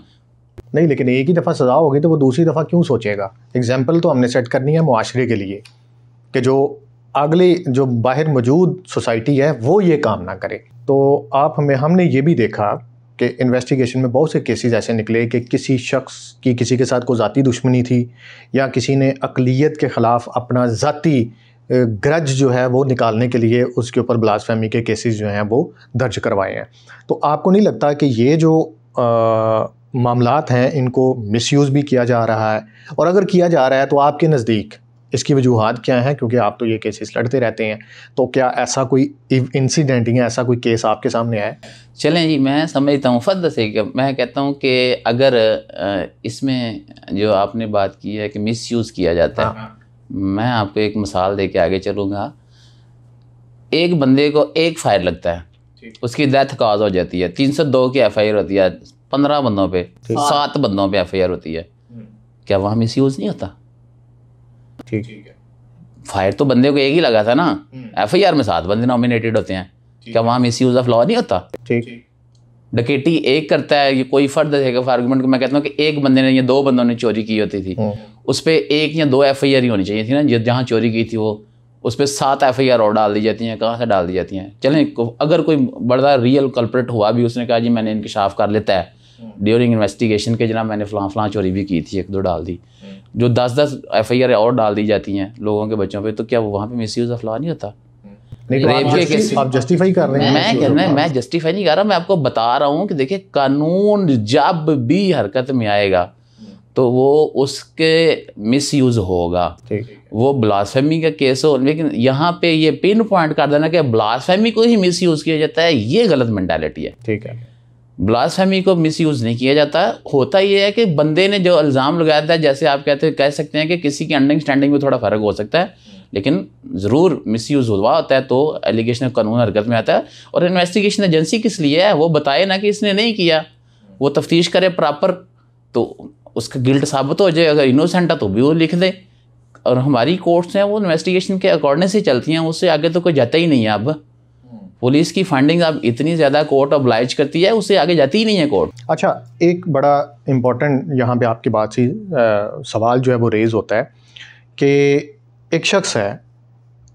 नहीं, लेकिन एक ही दफ़ा सजा होगी तो वो दूसरी दफ़ा क्यों सोचेगा? एग्जाम्पल तो हमने सेट करनी है मुआशरे के लिए कि जो अगले जो बाहर मौजूद सोसाइटी है वो ये काम ना करे। तो हमने ये भी देखा कि इन्वेस्टिगेशन में बहुत से केसेस ऐसे निकले कि किसी शख्स की किसी के साथ कोई ज़ाती दुश्मनी थी या किसी ने अक़लियत के ख़िलाफ़ अपना ज़ाती ग्रज जो है वो निकालने के लिए उसके ऊपर ब्लास्फेमी के केसेस जो हैं वो दर्ज करवाए हैं। तो आपको नहीं लगता कि ये जो मामलात हैं इनको मिसयूज़ भी किया जा रहा है, और अगर किया जा रहा है तो आपके नज़दीक इसकी वजूहात क्या हैं? क्योंकि आप तो ये केसेस लड़ते रहते हैं, तो क्या ऐसा कोई इंसिडेंट या ऐसा कोई केस आपके सामने आया? चलें जी, मैं समझता हूँ फर्द से कि मैं कहता हूँ कि अगर इसमें जो आपने बात की है कि मिसयूज़ किया जाता है, मैं आपको एक मिसाल दे के आगे चलूँगा। एक बंदे को एक फायर लगता है, उसकी डेथ काज हो जाती है, 302 की FIR होती है, 15 बंदों पे 7 बंदों पे FIR होती है, क्या वहाँ मिसयूज़ नहीं होता? ठीक है, फायर तो बंदे को एक ही लगा था ना, FIR में 7 बंदे नॉमिनेटेड होते हैं, क्या वहाँ मिसयूज़ ऑफ लॉ नहीं होता? ठीक। डकैती एक करता है, ये कोई फर्द है आर्गूमेंट को मैं कहता हूँ कि एक बंदे ने या 2 बंदों ने चोरी की होती थी, उस पर 1 या 2 FIR ही होनी चाहिए थी ना, जहाँ चोरी की थी वो उस पर 7 FIR और डाल दी जाती हैं। कहाँ से डाल दी जाती हैं? चलें, अगर कोई बड़ा रियल कल्प्रिट हुआ भी, उसने कहा जी मैंने इंकशाफ कर लेता है ड्यूरिंग इन्वेस्टिगेशन के, जनाब मैंने फलां चोरी भी की थी, 1-2 डाल दी, जो 10-10 FIR और डाल दी जाती हैं लोगों के बच्चों पे, तो क्या वहाँ पे मिसयूज़ ऑफ लॉ नहीं होता? आप जस्टिफाई कर रहे हैं। मैं जस्टिफाई नहीं कर रहा, मैं आपको बता रहा हूँ कि देखिए कानून जब भी हरकत में आएगा तो वो उसके मिसयूज़ होगा, वो ब्लास्फेमी का केस हो, लेकिन यहाँ पे ये पिन पॉइंट कर देना कि ब्लास्फेमी को ही मिसयूज़ किया जाता है, ये गलत मेंटालिटी है। ठीक है, ब्लास्फेमी को मिसयूज़ नहीं किया जाता। होता ये है कि बंदे ने जो इल्ज़ाम लगाया था, जैसे आप कह सकते हैं कि किसी की अंडरस्टैंडिंग में थोड़ा फ़र्क हो सकता है, लेकिन ज़रूर मिसयूज़ हुआ होता है तो एलिगेशन कानून हरकत में आता है। और इन्वेस्टिगेशन एजेंसी किस लिए है? वो बताए ना कि इसने नहीं किया, वो तफ्तीश करे प्रॉपर, तो उसका गिल्ट साबित हो जाए। अगर इनोसेंट है तो भी वो लिख दे। और हमारी कोर्ट्स हैं वो इन्वेस्टिगेशन के अकॉर्डिंग से चलती हैं, उससे आगे तो कोई जाता ही नहीं है। अब पुलिस की फंडिंग अब इतनी ज़्यादा कोर्ट ऑब्लाइज करती है, उससे आगे जाती ही नहीं है कोर्ट। अच्छा, एक बड़ा इम्पोर्टेंट यहाँ पे आपकी बात से सवाल जो है वो रेज़ होता है कि एक शख्स है,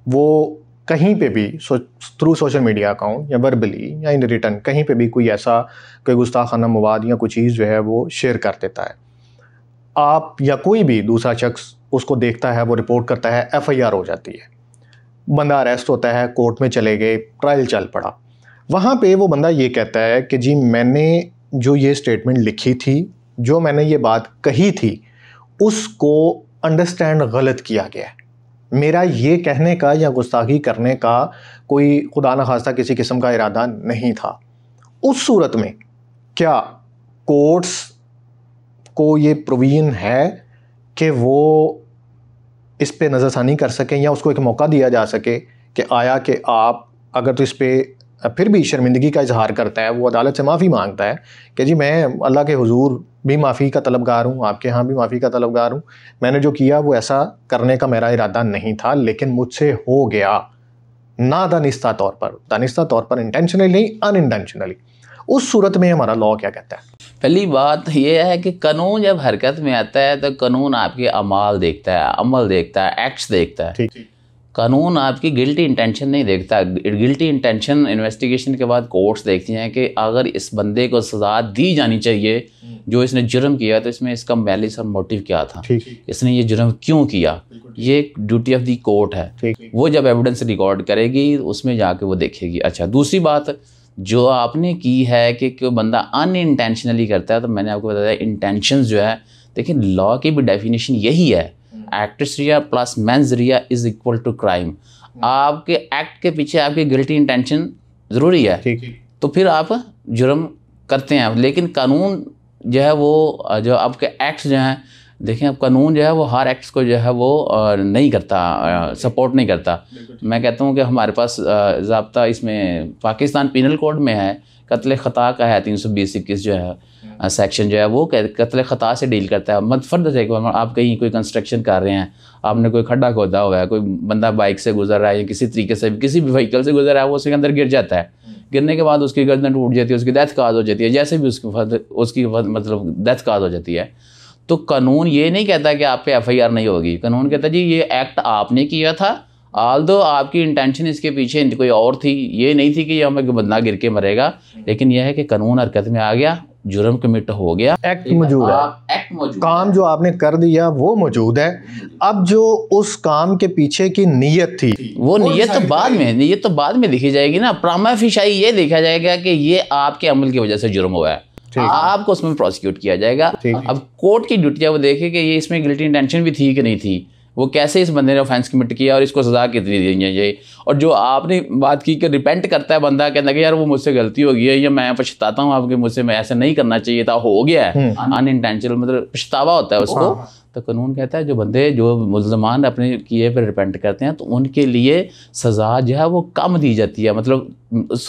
वो कहीं पे भी थ्रू सोशल मीडिया अकाउंट या वर्बली या इन रिटर्न कहीं पे भी कोई ऐसा कोई गुस्ताखाना मवाद या कोई चीज़ जो है वो शेयर कर देता है, आप या कोई भी दूसरा शख्स उसको देखता है, वो रिपोर्ट करता है, FIR हो जाती है, बंदा अरेस्ट होता है, कोर्ट में चले गए, ट्रायल चल पड़ा। वहाँ पे वो बंदा ये कहता है कि जी मैंने जो ये स्टेटमेंट लिखी थी, जो मैंने ये बात कही थी, उसको अंडरस्टैंड गलत किया गया है, मेरा ये कहने का या गुस्ताखी करने का कोई खुदा न खास्ता किसी किस्म का इरादा नहीं था। उस सूरत में क्या कोर्ट्स को ये प्रोविजन है कि वो इस पे नज़रसानी कर सकें या उसको एक मौका दिया जा सके कि आया कि आप अगर तो इस पर फिर भी शर्मिंदगी का इजहार करता है, वो अदालत से माफ़ी मांगता है कि जी मैं अल्लाह के हुजूर भी माफ़ी का तलबगार हूँ, आपके यहाँ भी माफ़ी का तलबगार हूँ, मैंने जो किया वो ऐसा करने का मेरा इरादा नहीं था, लेकिन मुझसे हो गया, ना दानिस्ता तौर पर इंटेंशनली नहीं, अनइंटेंशनली। उस सूरत में हमारा लॉ क्या कहता है? पहली बात यह है कि कानून जब हरकत में आता है तो कानून आपके अमाल देखता है, अमल देखता है, एक्ट्स देखता है। ठीक। कानून आपकी गिल्टी इंटेंशन नहीं देखता। गिल्टी इंटेंशन इन्वेस्टिगेशन के बाद कोर्ट्स देखती हैं कि अगर इस बंदे को सज़ा दी जानी चाहिए जो इसने जुर्म किया, तो इसमें इसका मैलिस और मोटिव क्या था, इसने ये जुर्म क्यों किया, ये एक ड्यूटी ऑफ दी कोर्ट है। वो जब एविडेंस रिकॉर्ड करेगी उसमें जाके वो देखेगी। अच्छा, दूसरी बात जो आपने की है कि कोई बंदा अनइंटेंशनली करता है, तो मैंने आपको बताया इंटेंशन जो है, देखिए लॉ की भी डेफिनेशन यही है, actus reus plus mens rea is equal to crime. आपके एक्ट के पीछे आपकी गिल्टी इंटेंशन ज़रूरी है, तो फिर आप जुर्म करते हैं। लेकिन कानून जो है वो जो आपके एक्ट्स जो हैं, देखें अब कानून जो है वो हर एक्ट्स को जो है वो नहीं करता, सपोर्ट नहीं करता। मैं कहता हूँ कि हमारे पास ज़ाब्ता इसमें पाकिस्तान पीनल कोड में है, कत्ल ख़ता का है 320-21 जो है सेक्शन जो है वो कत्ल ख़ता से डील करता है। मतलब से आप कहीं कोई कंस्ट्रक्शन कर रहे हैं, आपने कोई खड्डा खोदा हुआ है, कोई बंदा बाइक से गुजर रहा है या किसी तरीके से किसी भी व्हीकल से गुजर रहा है, वो उसके अंदर गिर जाता है, गिरने के बाद उसकी गर्दन टूट जाती है, उसकी डेथ काज हो जाती है, जैसे भी उसकी मतलब डेथ काज हो जाती है। तो कानून ये नहीं कहता कि आप पे FIR नहीं होगी, कानून कहता है जी ये एक्ट आपने किया था, ऑल्दो आपकी इंटेंशन इसके पीछे कोई और थी, ये नहीं थी कि हमें बंदा गिर के मरेगा, लेकिन यह है कि कानून हरकत में आ गया, जुर्म कमिट हो गया, एक्ट मौजूद है, एक्ट मौजूद, काम जो आपने कर दिया वो मौजूद है। अब जो उस काम के पीछे की नीयत थी, वो नीयत तो बाद में देखी जाएगी ना। प्रामा फिशाई ये देखा जाएगा कि ये आपके अमल की वजह से जुर्म हुआ है, आपको उसमें प्रोसिक्यूट किया जाएगा। अब कोर्ट की ड्यूटी है वो देखे कि ये इसमें गिल्टी इंटेंशन भी थी कि नहीं थी, वो कैसे इस बंदे ने ऑफेंस कमिट किया और इसको सजा कितनी दी चाहिए। और जो आपने बात की कि रिपेंट करता है बंदा, कहता है कि यार वो मुझसे गलती हो गई है या मैं पछताता हूँ आपके मुझसे, मैं ऐसा नहीं करना चाहिए था, हो गया है, अनइंटेंशनल मतलब पछतावा होता है उसको। तो कानून कहता है जो बंदे जो मुल्ज़मान अपने किए पर रिपेंट करते हैं तो उनके लिए सज़ा जो है वो कम दी जाती है, मतलब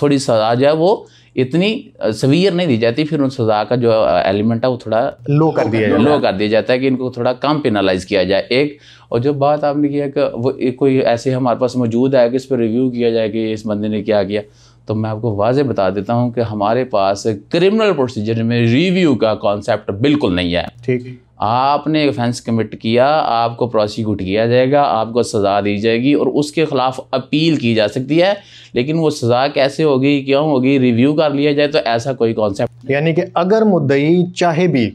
थोड़ी सज़ा जो है वो इतनी सवीयर नहीं दी जाती, फिर उन सज़ा का जो एलिमेंट है वो थोड़ा लो कर दिया जाता है कि इनको थोड़ा कम पेनलाइज किया जाए। एक और जो बात आपने किया कि वो कोई ऐसे हमारे पास मौजूद है कि इस पर रिव्यू किया जाए कि इस बंदे ने क्या किया, तो मैं आपको वाज़े बता देता हूँ कि हमारे पास क्रिमिनल प्रोसीजर में रिव्यू का कॉन्सेप्ट बिल्कुल नहीं है। ठीक, आपने ऑफेंस कमिट किया, आपको प्रोसिक्यूट किया जाएगा, आपको सज़ा दी जाएगी और उसके ख़िलाफ़ अपील की जा सकती है, लेकिन वो सज़ा कैसे होगी, क्यों होगी, रिव्यू कर लिया जाए, तो ऐसा कोई कॉन्सेप्ट। यानी कि अगर मुद्दई चाहे भी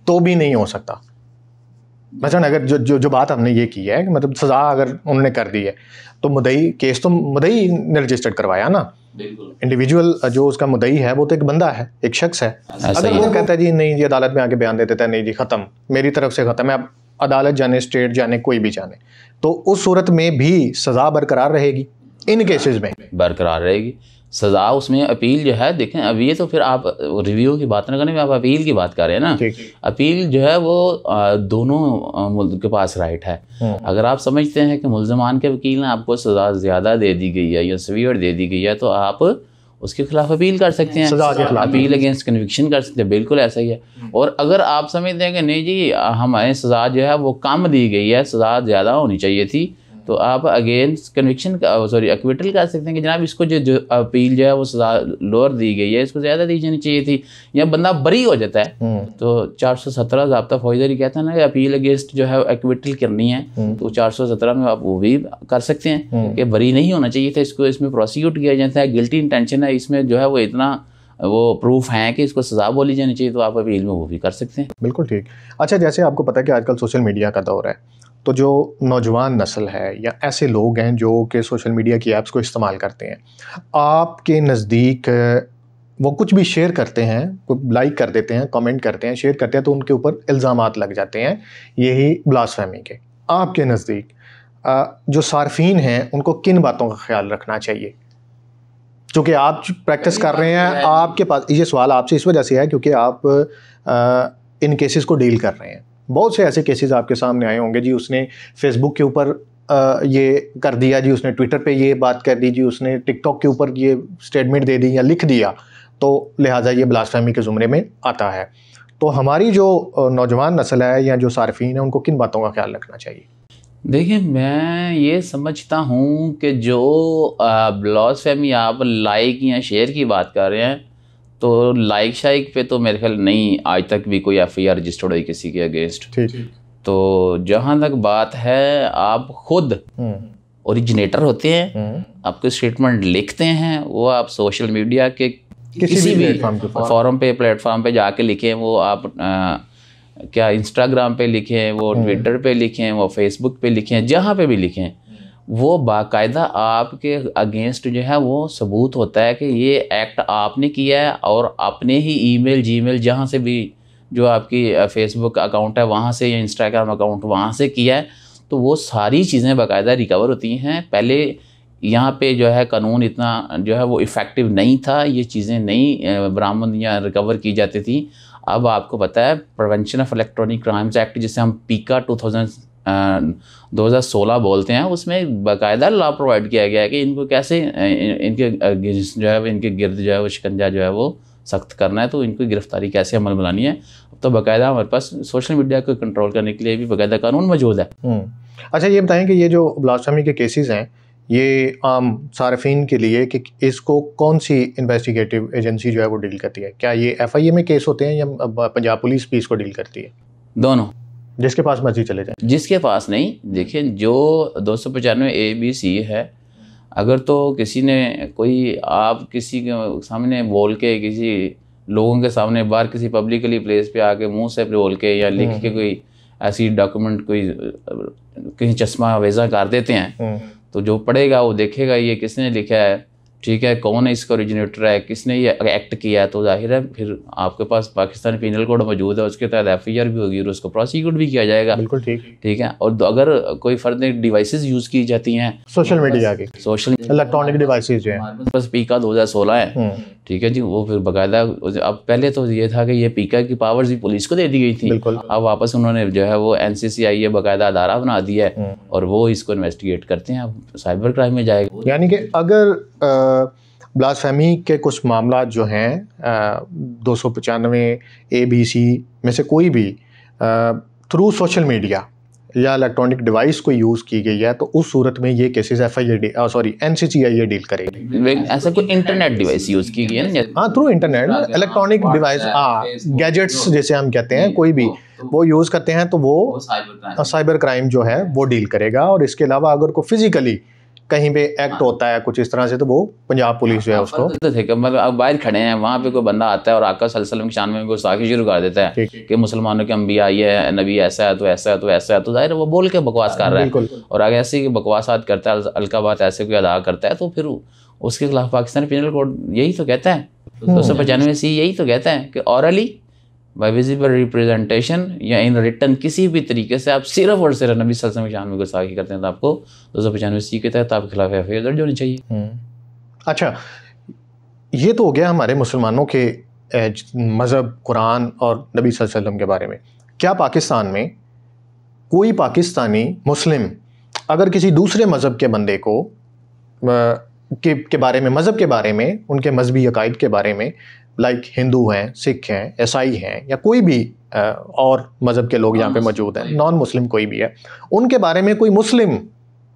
तो भी नहीं हो सकता। मतलब अगर जो बात हमने ये की है कि मतलब सज़ा अगर उन्होंने कर दी है तो मुद्दई केस तो मुद्दई ने रजिस्टर्ड करवाया ना, इंडिविजुअल जो उसका मुद्दई है वो तो एक बंदा है, एक शख्स है। अगर वो कहता है जी नहीं जी अदालत में आके बयान दे देता है नहीं जी ख़त्म, मेरी तरफ से ख़त्म है, अब अदालत जाने, स्टेट जाने, कोई भी जाने, तो उस सूरत में भी सज़ा बरकरार रहेगी, इन केसेस में बरकरार रहेगी सज़ा। उसमें अपील जो है, देखें अब ये तो फिर आप रिव्यू की बात ना करें, आप अपील की बात कर रहे हैं ना। अपील जो है वो दोनों मुल्क के पास राइट है। अगर आप समझते हैं कि मुल्ज़मान के वकील ने आपको सज़ा ज़्यादा दे दी गई है या सवीयर दे दी गई है तो आप उसके खिलाफ अपील कर सकते हैं, अपील अगेंस्ट कन्विक्शन कर सकते हैं, बिल्कुल ऐसा ही है। और अगर आप समझते हैं कि नहीं जी हमारे सज़ा जो है वो कम दी गई है, सज़ा ज़्यादा होनी चाहिए थी, तो आप अगेंस्ट कन्विक्शन एक्विटल कर सकते हैं कि जनाब इसको जो अपील जो है वो सज़ा लोअर दी गई है, इसको ज़्यादा दी जानी चाहिए थी, या बंदा बरी हो जाता है तो 417 ज़ाब्ता फौजदारी कहता है ना कि अपील अगेंस्ट जो है एक्विटल करनी है, तो 417 में आप वो भी कर सकते हैं कि बरी नहीं होना चाहिए था, इसको इसमें प्रोसिक्यूट किया जाता है, गिल्टी इंटेंशन है, इसमें जो है वो इतना वो प्रूफ है कि इसको सज़ा बोली जानी चाहिए, तो आप अपील में वो भी कर सकते हैं। बिल्कुल ठीक। अच्छा, जैसे आपको पता है कि आजकल सोशल मीडिया का दौर है, तो जो नौजवान नस्ल है या ऐसे लोग हैं जो कि सोशल मीडिया की ऐप्स को इस्तेमाल करते हैं, आपके नज़दीक वो कुछ भी शेयर करते हैं, लाइक कर देते हैं, कमेंट करते हैं, शेयर करते हैं, तो उनके ऊपर इल्ज़ामात लग जाते हैं यही ब्लास्फेमी के। आपके नज़दीक जो सार्फिन हैं उनको किन बातों का ख्याल रखना चाहिए? चूँकि आप प्रैक्टिस कर रहे हैं, आपके पास ये सवाल आपसे इस वजह से है क्योंकि आप इन केसेस को डील कर रहे हैं। बहुत से ऐसे केसेस आपके सामने आए होंगे जी, उसने फेसबुक के ऊपर ये कर दिया जी, उसने ट्विटर पे ये बात कर दी जी, उसने टिकटॉक के ऊपर ये स्टेटमेंट दे दी या लिख दिया, तो लिहाजा ये ब्लास्फेमी के ज़ुमरे में आता है। तो हमारी जो नौजवान नस्ल है या जो सार्फिन है उनको किन बातों का ख्याल रखना चाहिए? देखिए मैं ये समझता हूँ कि जो ब्लास्फेमी आप लाइक या शेयर की बात कर रहे हैं, तो लाइक शाइक पे तो मेरे ख्याल नहीं आज तक भी कोई एफआईआर रजिस्टर्ड हुई किसी के अगेंस्ट। ठीक। तो जहाँ तक बात है आप खुद ओरिजिनेटर होते हैं, आपके स्टेटमेंट लिखते हैं, वो आप सोशल मीडिया के किसी भी प्लेटफॉर्म पे जाके लिखें, वो आप क्या इंस्टाग्राम पे लिखें, वो ट्विटर पे लिखें, वो फेसबुक पे लिखें, जहाँ पे भी लिखें, वो बाकायदा आपके अगेंस्ट जो है वो सबूत होता है कि ये एक्ट आपने किया है और अपने ही ईमेल जीमेल जहाँ से भी जो आपकी फेसबुक अकाउंट है वहाँ से या इंस्टाग्राम अकाउंट वहाँ से किया है, तो वो सारी चीज़ें बाकायदा रिकवर होती हैं। पहले यहाँ पे जो है कानून इतना जो है वो इफ़ेक्टिव नहीं था, ये चीज़ें नहीं बरामद या रिकवर की जाती थी। अब आपको पता है prevention of electronic crimes act जिसे हम पीका 2016 बोलते हैं, उसमें बाकायदा लॉ प्रोवाइड किया गया है कि इनको कैसे इनके जो है इनके गिर्द जो है वो शिकंजा जो है वो सख्त करना है, तो इनको गिरफ्तारी कैसे अमल में लानी है। तो बाकायदा हमारे पास सोशल मीडिया को कंट्रोल करने के लिए भी बाकायदा कानून मौजूद है। अच्छा, ये बताएं कि ये जो ब्लास्फेमी के केसेस हैं ये आम सार्फिन के लिए कि इसको कौन सी इन्वेस्टिगेटिव एजेंसी जो है वो डील करती है? क्या ये एफआईए में केस होते हैं या पंजाब पुलिस भी इसको डील करती है? दोनों जिसके पास मर्जी चले जाए, जिसके पास नहीं। देखिए जो 295 ABC है, अगर तो किसी ने कोई आप किसी के सामने बोल के, किसी लोगों के सामने बाहर किसी पब्लिकली प्लेस पे आके मुंह से बोल के या लिख के कोई ऐसी डॉक्यूमेंट कोई कहीं चश्मा वेजा कर देते हैं, तो जो पढ़ेगा वो देखेगा ये किसने लिखा है, ठीक है, कौन है इसका ओरिजिनेटर है, किसने ये एक्ट किया है, तो जाहिर है फिर आपके पास पाकिस्तानी पीनल कोड मौजूद है, उसके तहत FIR भी होगी और उसको प्रोसिक्यूट भी किया जाएगा। बिल्कुल ठीक है। और अगर कोई फर्दर डिवाइसेस यूज़ की जाती हैं, सोशल मीडिया की, सोशल इलेक्ट्रॉनिक डिवाइसेज जो हैं, बस पीका 2016 है, ठीक है जी, वो फिर बाकायदा, अब पहले तो ये था कि ये पीका की पावर्स भी पुलिस को दे दी गई थी, अब वापस उन्होंने जो है वो NCCI बाकायदा अदारा बना दिया है और वो इसको इन्वेस्टिगेट करते हैं, अब साइबर क्राइम में जाएगा। यानी कि अगर ब्लास्फेमी के कुछ मामला जो हैं 295 ABC में से कोई भी थ्रू सोशल मीडिया या इलेक्ट्रॉनिक डिवाइस को यूज़ की गई है, तो उस सूरत में ये केसेस NCCI डील करेगी। ऐसा कोई इंटरनेट डिवाइस यूज़ की गई है ना, हाँ, through internet electronic device, gadgets जैसे हम कहते हैं, कोई भी वो यूज़ करते हैं, तो वो साइबर क्राइम जो है वो डील करेगा। और इसके अलावा अगर कोई फिजिकली कहीं पे एक्ट होता है कुछ इस तरह से, तो वो पंजाब पुलिस जो है उसको, मतलब अब बाहर खड़े हैं, वहाँ पे कोई बंदा आता है और आका सल्लल्लाहु अलैहि वसल्लम की शान में गुस्ताखी शुरू कर देता है कि मुसलमानों के अंबिया ये है, नबी ऐसा है तो ऐसा है तो ऐसा है, तो जाहिर है वो बोल के बकवास कर रहा है, और अगर ऐसी बकवासात करता है, अलका बात ऐसे कोई अदा करता है, तो फिर उसके खिलाफ पाकिस्तानी पीनल कोड यही तो कहता है, 295C यही तो कहता है कि ऑरली बाय विजिबल रिप्रेजेंटेशन या इन रिटर्न किसी भी तरीके से आप सिर्फ और सिर्फ नबी सल्लल्लाहु अलैहि वसल्लम की शान में गुस्ताखी करते हैं, तो आपको 295C के तहत आपके खिलाफ FIR दर्ज होनी चाहिए। अच्छा, ये तो हो गया हमारे मुसलमानों के मज़हब, कुरान और नबी सल्लल्लाहु अलैहि वसल्लम के बारे में। क्या पाकिस्तान में कोई पाकिस्तानी मुस्लिम अगर किसी दूसरे मज़हब के बंदे को के बारे में, मज़हब के बारे में, उनके मजहबी अकायद के बारे में, लाइक हिंदू हैं, सिख हैं, ईसाई हैं, या कोई भी और मज़हब के लोग यहाँ पे मौजूद हैं, नॉन मुस्लिम कोई भी है, उनके बारे में कोई मुस्लिम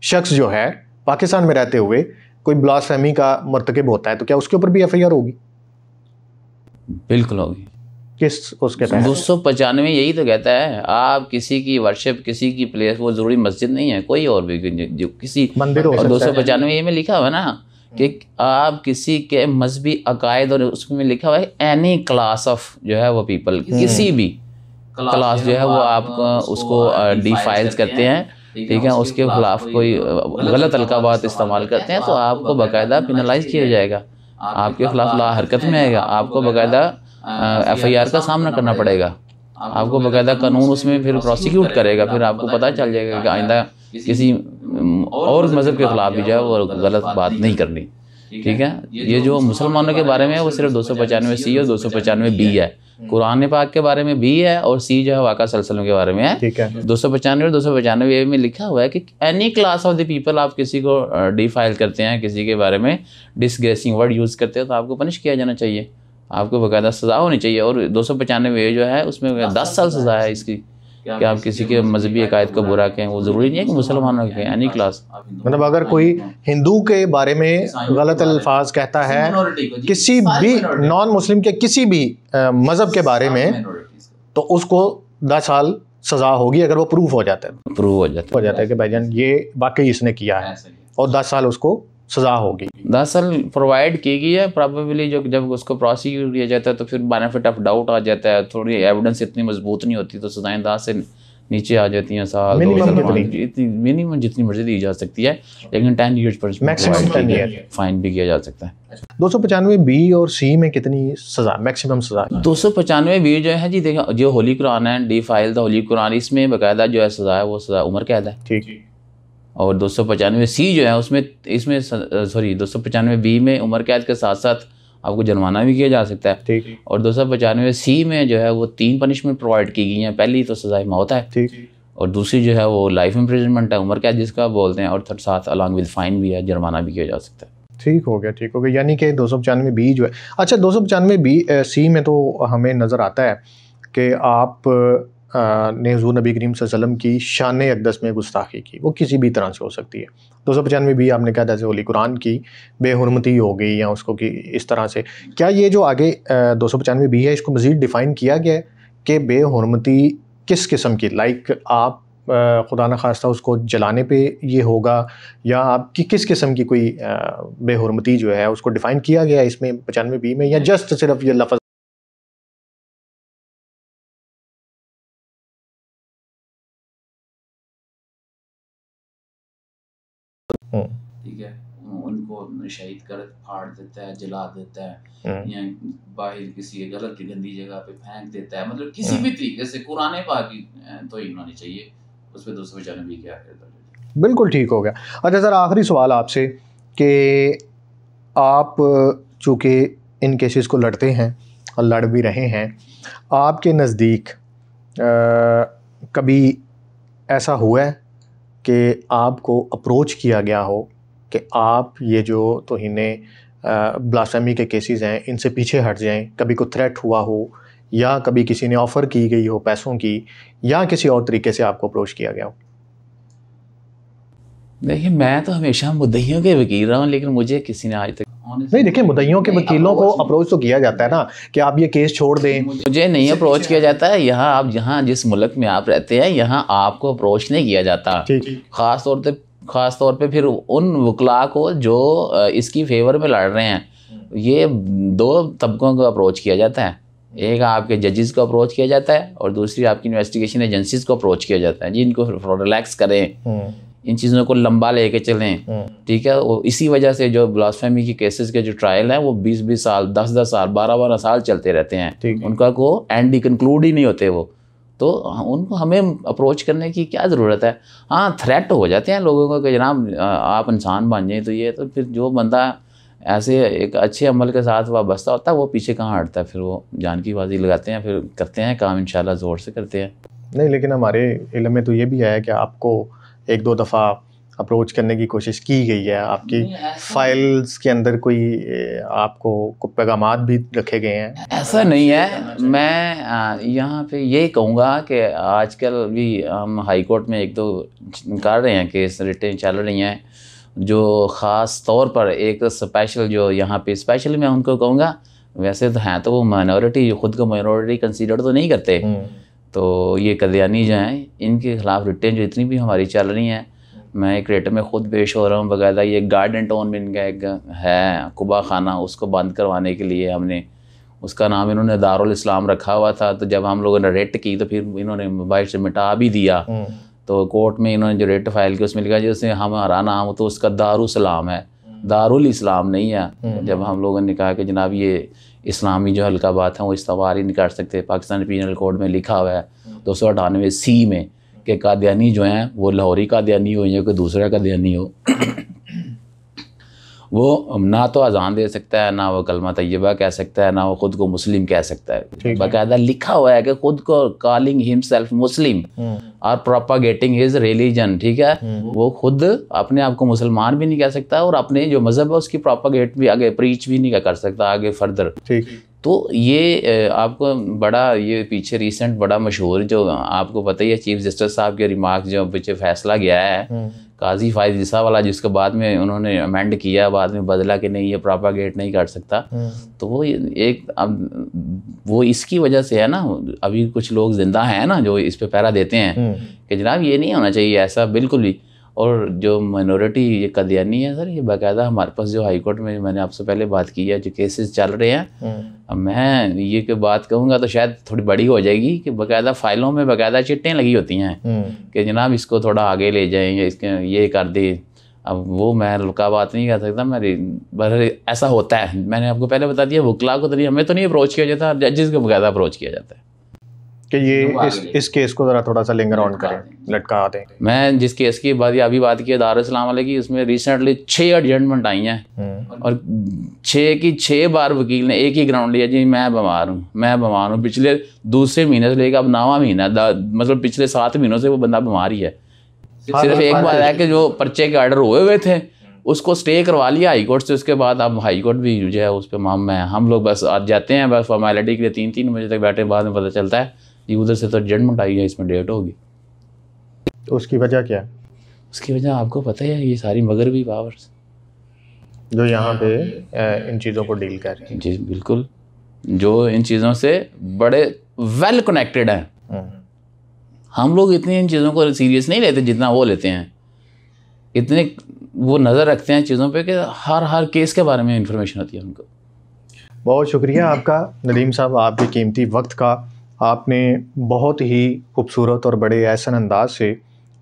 शख्स जो है पाकिस्तान में रहते हुए कोई ब्लास्फेमी का मर्तकब होता है, तो क्या उसके ऊपर भी FIR होगी? बिल्कुल होगी। किस उसके तहत? 295 यही तो कहता है, आप किसी की वर्शिप, किसी की प्लेस, वो जरूरी मस्जिद नहीं है, कोई और भी जो किसी मंदिर, और 295 में लिखा हुआ ना कि आप किसी के मजहबी अकायद, और उसमें लिखा हुआ है एनी क्लास ऑफ जो है वो पीपल, किसी भी क्लास जो है वो आप उसको डिफाइल्स करते हैं, ठीक है, उसके खिलाफ कोई गलत अलकाबात इस्तेमाल करते हैं, तो आपको बाकायदा पेनलाइज किया जाएगा, आपके खिलाफ ला हरकत में आएगा, आपको बाकायदा FIR का सामना करना पड़ेगा, आपको बाकायदा कानून उसमें फिर प्रोसिक्यूट करेगा, फिर आपको पता चल जाएगा कि आइंदा किसी और मज़हब के खिलाफ भी जो है वो गलत बात नहीं करनी, ठीक है। ये जो मुसलमानों के बारे में है वो सिर्फ 295C और 295B है, कुरान पाक के बारे में भी है, और C जो है वाक़ा सल्लल्लाहु अलैहि वसल्लम के बारे में है, ठीक है। 295 और 295A में लिखा हुआ है कि any class of the people, आप किसी को डिफाइल करते हैं, किसी के बारे में डिसग्रेसिंग वर्ड यूज़ करते हैं, तो आपको पनिश किया जाना चाहिए, आपको बाकायदा सज़ा होनी चाहिए। और 295A जो है उसमें 10 साल सज़ा है इसकी, कि आप किसी के मजहबी अकायद को बुरा कहें, वो ज़रूरी नहीं है कि मुसलमानों के, एनी क्लास। मतलब अगर कोई हिंदू के बारे में गलत अल्फाज कहता है, किसी भी नॉन मुस्लिम के किसी भी मज़हब के बारे में, तो उसको 10 साल सज़ा होगी अगर वो प्रूफ हो जाता है, है कि भाईजान ये वाकई इसने किया है, और 10 साल उसको सज़ा होगी। 10 साल प्रोवाइड की गई है, प्रॉबेबली जब उसको प्रोसिक्यूट किया जाता है तो फिर बेनिफिट ऑफ डाउट आ जाता है, थोड़ी एविडेंस इतनी मजबूत नहीं होती, तो सजाएं 10 से नीचे आ जाती हैं, साल, मिनिमम जितनी मर्जी दी जा सकती है, लेकिन 10 ईयर्स पर मैक्सिमम 10 ईयर फाइन भी किया जा सकता है। 295B और C में कितनी सज़ा, मैक्सिमम सज़ा? 295B जो है जी, देखो जो होली कुरान है, डिफाइल द होली कुरान, इसमें बाकायदा जो है सज़ा है वो सज़ा उम्र कैद है, ठीक। और 295C जो है इसमें 295B में उम्र कैद के साथ साथ आपको जुर्माना भी किया जा सकता है, ठीक। और 295C में जो है वो 3 पनिशमेंट प्रोवाइड की गई हैं, पहली तो सज़ाए मौत है, ठीक, और दूसरी जो है वो लाइफ इम्प्रिजनमेंट है, उम्र कैद जिसका बोलते हैं, और साथ अलॉन्ग विद फाइन भी है, जुर्माना भी किया जा सकता है। ठीक हो गया। यानी कि 295B जो है, अच्छा 295C में तो हमें नज़र आता है कि आप ने हुज़ूर नबी करीम सल्लल्लाहु अलैहि वसल्लम की शान अक़दस में गुस्ताखी की, वो किसी भी तरह से हो सकती है। 295B आपने कहा जैसे होली कुरान की बेहुरमती हो गई या उसको कि इस तरह से, क्या ये जो आगे 295B है इसको मज़ीद डिफ़ाइन किया गया है कि बेहुरमती किस किस्म की, लाइक आप खुदा न खास्ता उसको जलाने पे ये होगा, या आपकी किस किस्म की कोई बेहुरमती जो है उसको डिफ़ाइन किया गया इसमें 95B में, या जस्ट सिर्फ ये लफ्ज़? ठीक है, उनको शहीद कर फाड़ देता है, जला देता है, या बाहर किसी गलत गंदी जगह पे फेंक देता है, मतलब किसी भी तरीके से कुरान पाक की तौहीन होनी चाहिए, उस पर 295 क्या कहता है। बिल्कुल ठीक हो गया। अच्छा सर, आखिरी सवाल आपसे कि आप चूँकि इन केसेस को लड़ते हैं और लड़ भी रहे हैं, आपके नज़दीक कभी ऐसा हुआ है कि आपको अप्रोच किया गया हो कि आप ये जो तौहीने ब्लास्फेमी के केसेस हैं इनसे पीछे हट जाएं? कभी कोई थ्रेट हुआ हो, या कभी किसी ने ऑफ़र की गई हो पैसों की, या किसी और तरीके से आपको अप्रोच किया गया हो? देखिए, मैं तो हमेशा मुद्दइयों के वकील रहा हूँ, लेकिन मुझे किसी ने आज तक नहीं, देखिए मुद्दइयों के वकीलों को अप्रोच तो किया जाता है ना कि आप ये केस छोड़ दें। मुझे नहीं अप्रोच किया जाता है। यहाँ आप जहाँ जिस मुल्क में आप रहते हैं यहाँ आपको अप्रोच नहीं किया जाता। ख़ास तौर पे फिर उन वकला को जो इसकी फेवर में लड़ रहे हैं, ये दो तबकों को अप्रोच किया जाता है। एक आपके जजेस को अप्रोच किया जाता है और दूसरी आपकी इन्वेस्टिगेशन एजेंसीज को अप्रोच किया जाता है, जिनको रिलैक्स करें, इन चीज़ों को लंबा लेके चलें। ठीक है, वो इसी वजह से जो ब्लास्फेमी के केसेस के जो ट्रायल हैं वो 20-20 साल, 10-10 साल, 12-12 साल चलते रहते हैं, उनका को एंड कंक्लूड ही नहीं होते वो। तो उनको हमें अप्रोच करने की क्या ज़रूरत है? हाँ, थ्रेट हो जाते हैं लोगों को कि जनाब आप इंसान बन जाए, तो ये तो फिर जो बंदा ऐसे एक अच्छे अमल के साथ वाबस्ता होता है वो पीछे कहाँ हटता है, फिर वो जान की बाजी लगाते हैं, फिर करते हैं काम, इंशाल्लाह ज़ोर से करते हैं। नहीं, लेकिन हमारे इल्म में तो ये भी है कि आपको 1-2 दफ़ा अप्रोच करने की कोशिश की गई है, आपकी फाइल्स के अंदर कोई आपको पैगामात भी रखे गए हैं। ऐसा नहीं है। मैं यहाँ पे ये कहूँगा कि आजकल भी हम हाई कोर्ट में 1-2 कर रहे हैं केस, रिटें चल रही हैं, जो ख़ास तौर पर एक स्पेशल जो यहाँ पे स्पेशल मैं उनको कहूँगा, वैसे तो हैं तो वो माइनॉरिटी, खुद को माइनॉरिटी कंसीडर तो नहीं करते, तो ये कदियानी जो हैं इनके ख़िलाफ़ रिटें जो इतनी भी हमारी चल रही हैं, मैं एक रेट में ख़ुद पेश हो रहा हूँ बाकायदा। ये गार्डन टाउन में इनका एक है कुबा खाना, उसको बंद करवाने के लिए हमने, उसका नाम इन्होंने दारुल इस्लाम रखा हुआ था, तो जब हम लोगों ने रेट की तो फिर इन्होंने मोबाइल से मिटा भी दिया। तो कोर्ट में इन्होंने जो रेट फाइल की उसमें लिखा जैसे हमारा नाम तो उसका दारुसलाम है, दारुल इस्लाम नहीं है। जब हम लोगों ने कहा कि जनाब ये इस्लामी जो हल्का बात है वो इस्तेमाल ही नहीं कर सकते, पाकिस्तान पीनल कोड में लिखा हुआ है 298C में कि कादियानी जो हैं वो लाहौरी कादियानी हो या कोई दूसरा कादियानी हो वो ना तो अजान दे सकता है, ना वो कलमा तैयबा कह सकता है, ना वो ख़ुद को मुस्लिम कह सकता है। बाकायदा लिखा हुआ है कि खुद को कॉलिंग हिमसेल्फ मुस्लिम और प्रोपागेटिंग हिज रिलीजन, ठीक है, वो खुद अपने आप को मुसलमान भी नहीं कह सकता और अपने जो मज़हब है उसकी प्रोपागेट भी आगे प्रीच भी नहीं कर सकता आगे फर्दर। तो ये आपको बड़ा ये पीछे रिसेंट बड़ा मशहूर जो आपको पता ही है चीफ जस्टिस साहब के रिमार्क जो पीछे फैसला गया है काजी फाइज ईसा वाला, जिसके बाद में उन्होंने अमेंड किया, बाद में बदला कि नहीं ये प्रोपागेट नहीं कर सकता। तो वो एक अब वो इसकी वजह से है ना, अभी कुछ लोग जिंदा हैं ना जो इस पे पहरा देते हैं कि जनाब ये नहीं होना चाहिए ऐसा बिल्कुल भी। और जो माइनॉरिटी ये कदियानी है सर, ये बाकायदा हमारे पास जो हाई कोर्ट में मैंने आपसे पहले बात की है जो केसेस चल रहे हैं, अब मैं ये कि बात कहूँगा तो शायद थोड़ी बड़ी हो जाएगी कि बाकायदा फाइलों में बाकायदा चिट्टें लगी होती हैं कि जनाब इसको थोड़ा आगे ले जाएं या इसके ये कर दे। अब वो मैं लुका बात नहीं कर सकता, मैं ऐसा होता है, मैंने आपको पहले बता दिया वकला को तो नहीं, हमें तो नहीं अप्रोच किया जाता, जजेस को बाकायदा अप्रोच किया जाता है कि ये इस केस को ज़रा थोड़ा सा लिंगर ऑन करें, लटका दें। मैं जिस केस की अभी बात की दारुल इस्लाम वाले की, उसमें रिसेंटली 6 एडजमेंट आई हैं और 6 की 6 बार वकील ने एक ही ग्राउंड लिया जी मैं बीमार हूँ पिछले दूसरे महीने से लेकर अब 9वां महीना, मतलब पिछले 7 महीनों से वो बंदा बीमार ही है। सिर्फ एक बात है कि जो पर्चे के ऑर्डर हुए थे उसको स्टे करवा लिया हाई कोर्ट से, उसके बाद अब हाई कोर्ट भी जो है उस पर माम है, हम लोग बस आज जाते हैं बस फॉर्मेलिटी के लिए 3-3 बजे तक बैठे, बाद में पता चलता है जी उधर से तो जजमेंट आई है, इसमें डेट होगी। तो उसकी वजह क्या है? उसकी वजह आपको पता है ये सारी मगरबी पावर्स जो यहाँ पे इन चीज़ों को डील कर रही हैं। जी बिल्कुल, जो इन चीज़ों से बड़े वेल कनेक्टेड हैं। हम लोग इतनी इन चीज़ों को सीरियस नहीं लेते जितना वो लेते हैं। इतने वो नज़र रखते हैं चीज़ों पे कि हर केस के बारे में इंफॉर्मेशन होती है उनको। बहुत शुक्रिया आपका नदीम साहब, आपके कीमती वक्त का। आपने बहुत ही खूबसूरत और बड़े एहसन अंदाज से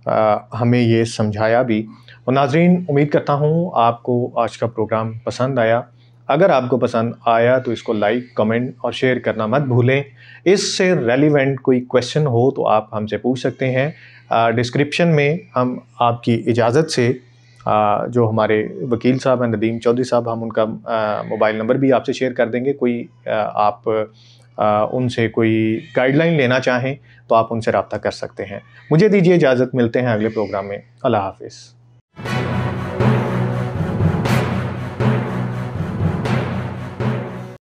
हमें ये समझाया भी। और नाज़रीन, उम्मीद करता हूँ आपको आज का प्रोग्राम पसंद आया। अगर आपको पसंद आया तो इसको लाइक, कमेंट और शेयर करना मत भूलें। इससे रेलिवेंट कोई क्वेश्चन हो तो आप हमसे पूछ सकते हैं। डिस्क्रिप्शन में हम आपकी इजाज़त से जो हमारे वकील साहब हैं नदीम चौधरी साहब, हम उनका मोबाइल नंबर भी आपसे शेयर कर देंगे। कोई आप उनसे कोई गाइडलाइन लेना चाहें तो आप उनसे रब्ता कर सकते हैं। मुझे दीजिए इजाज़त, मिलते हैं अगले प्रोग्राम में। अल्लाह हाफिज़।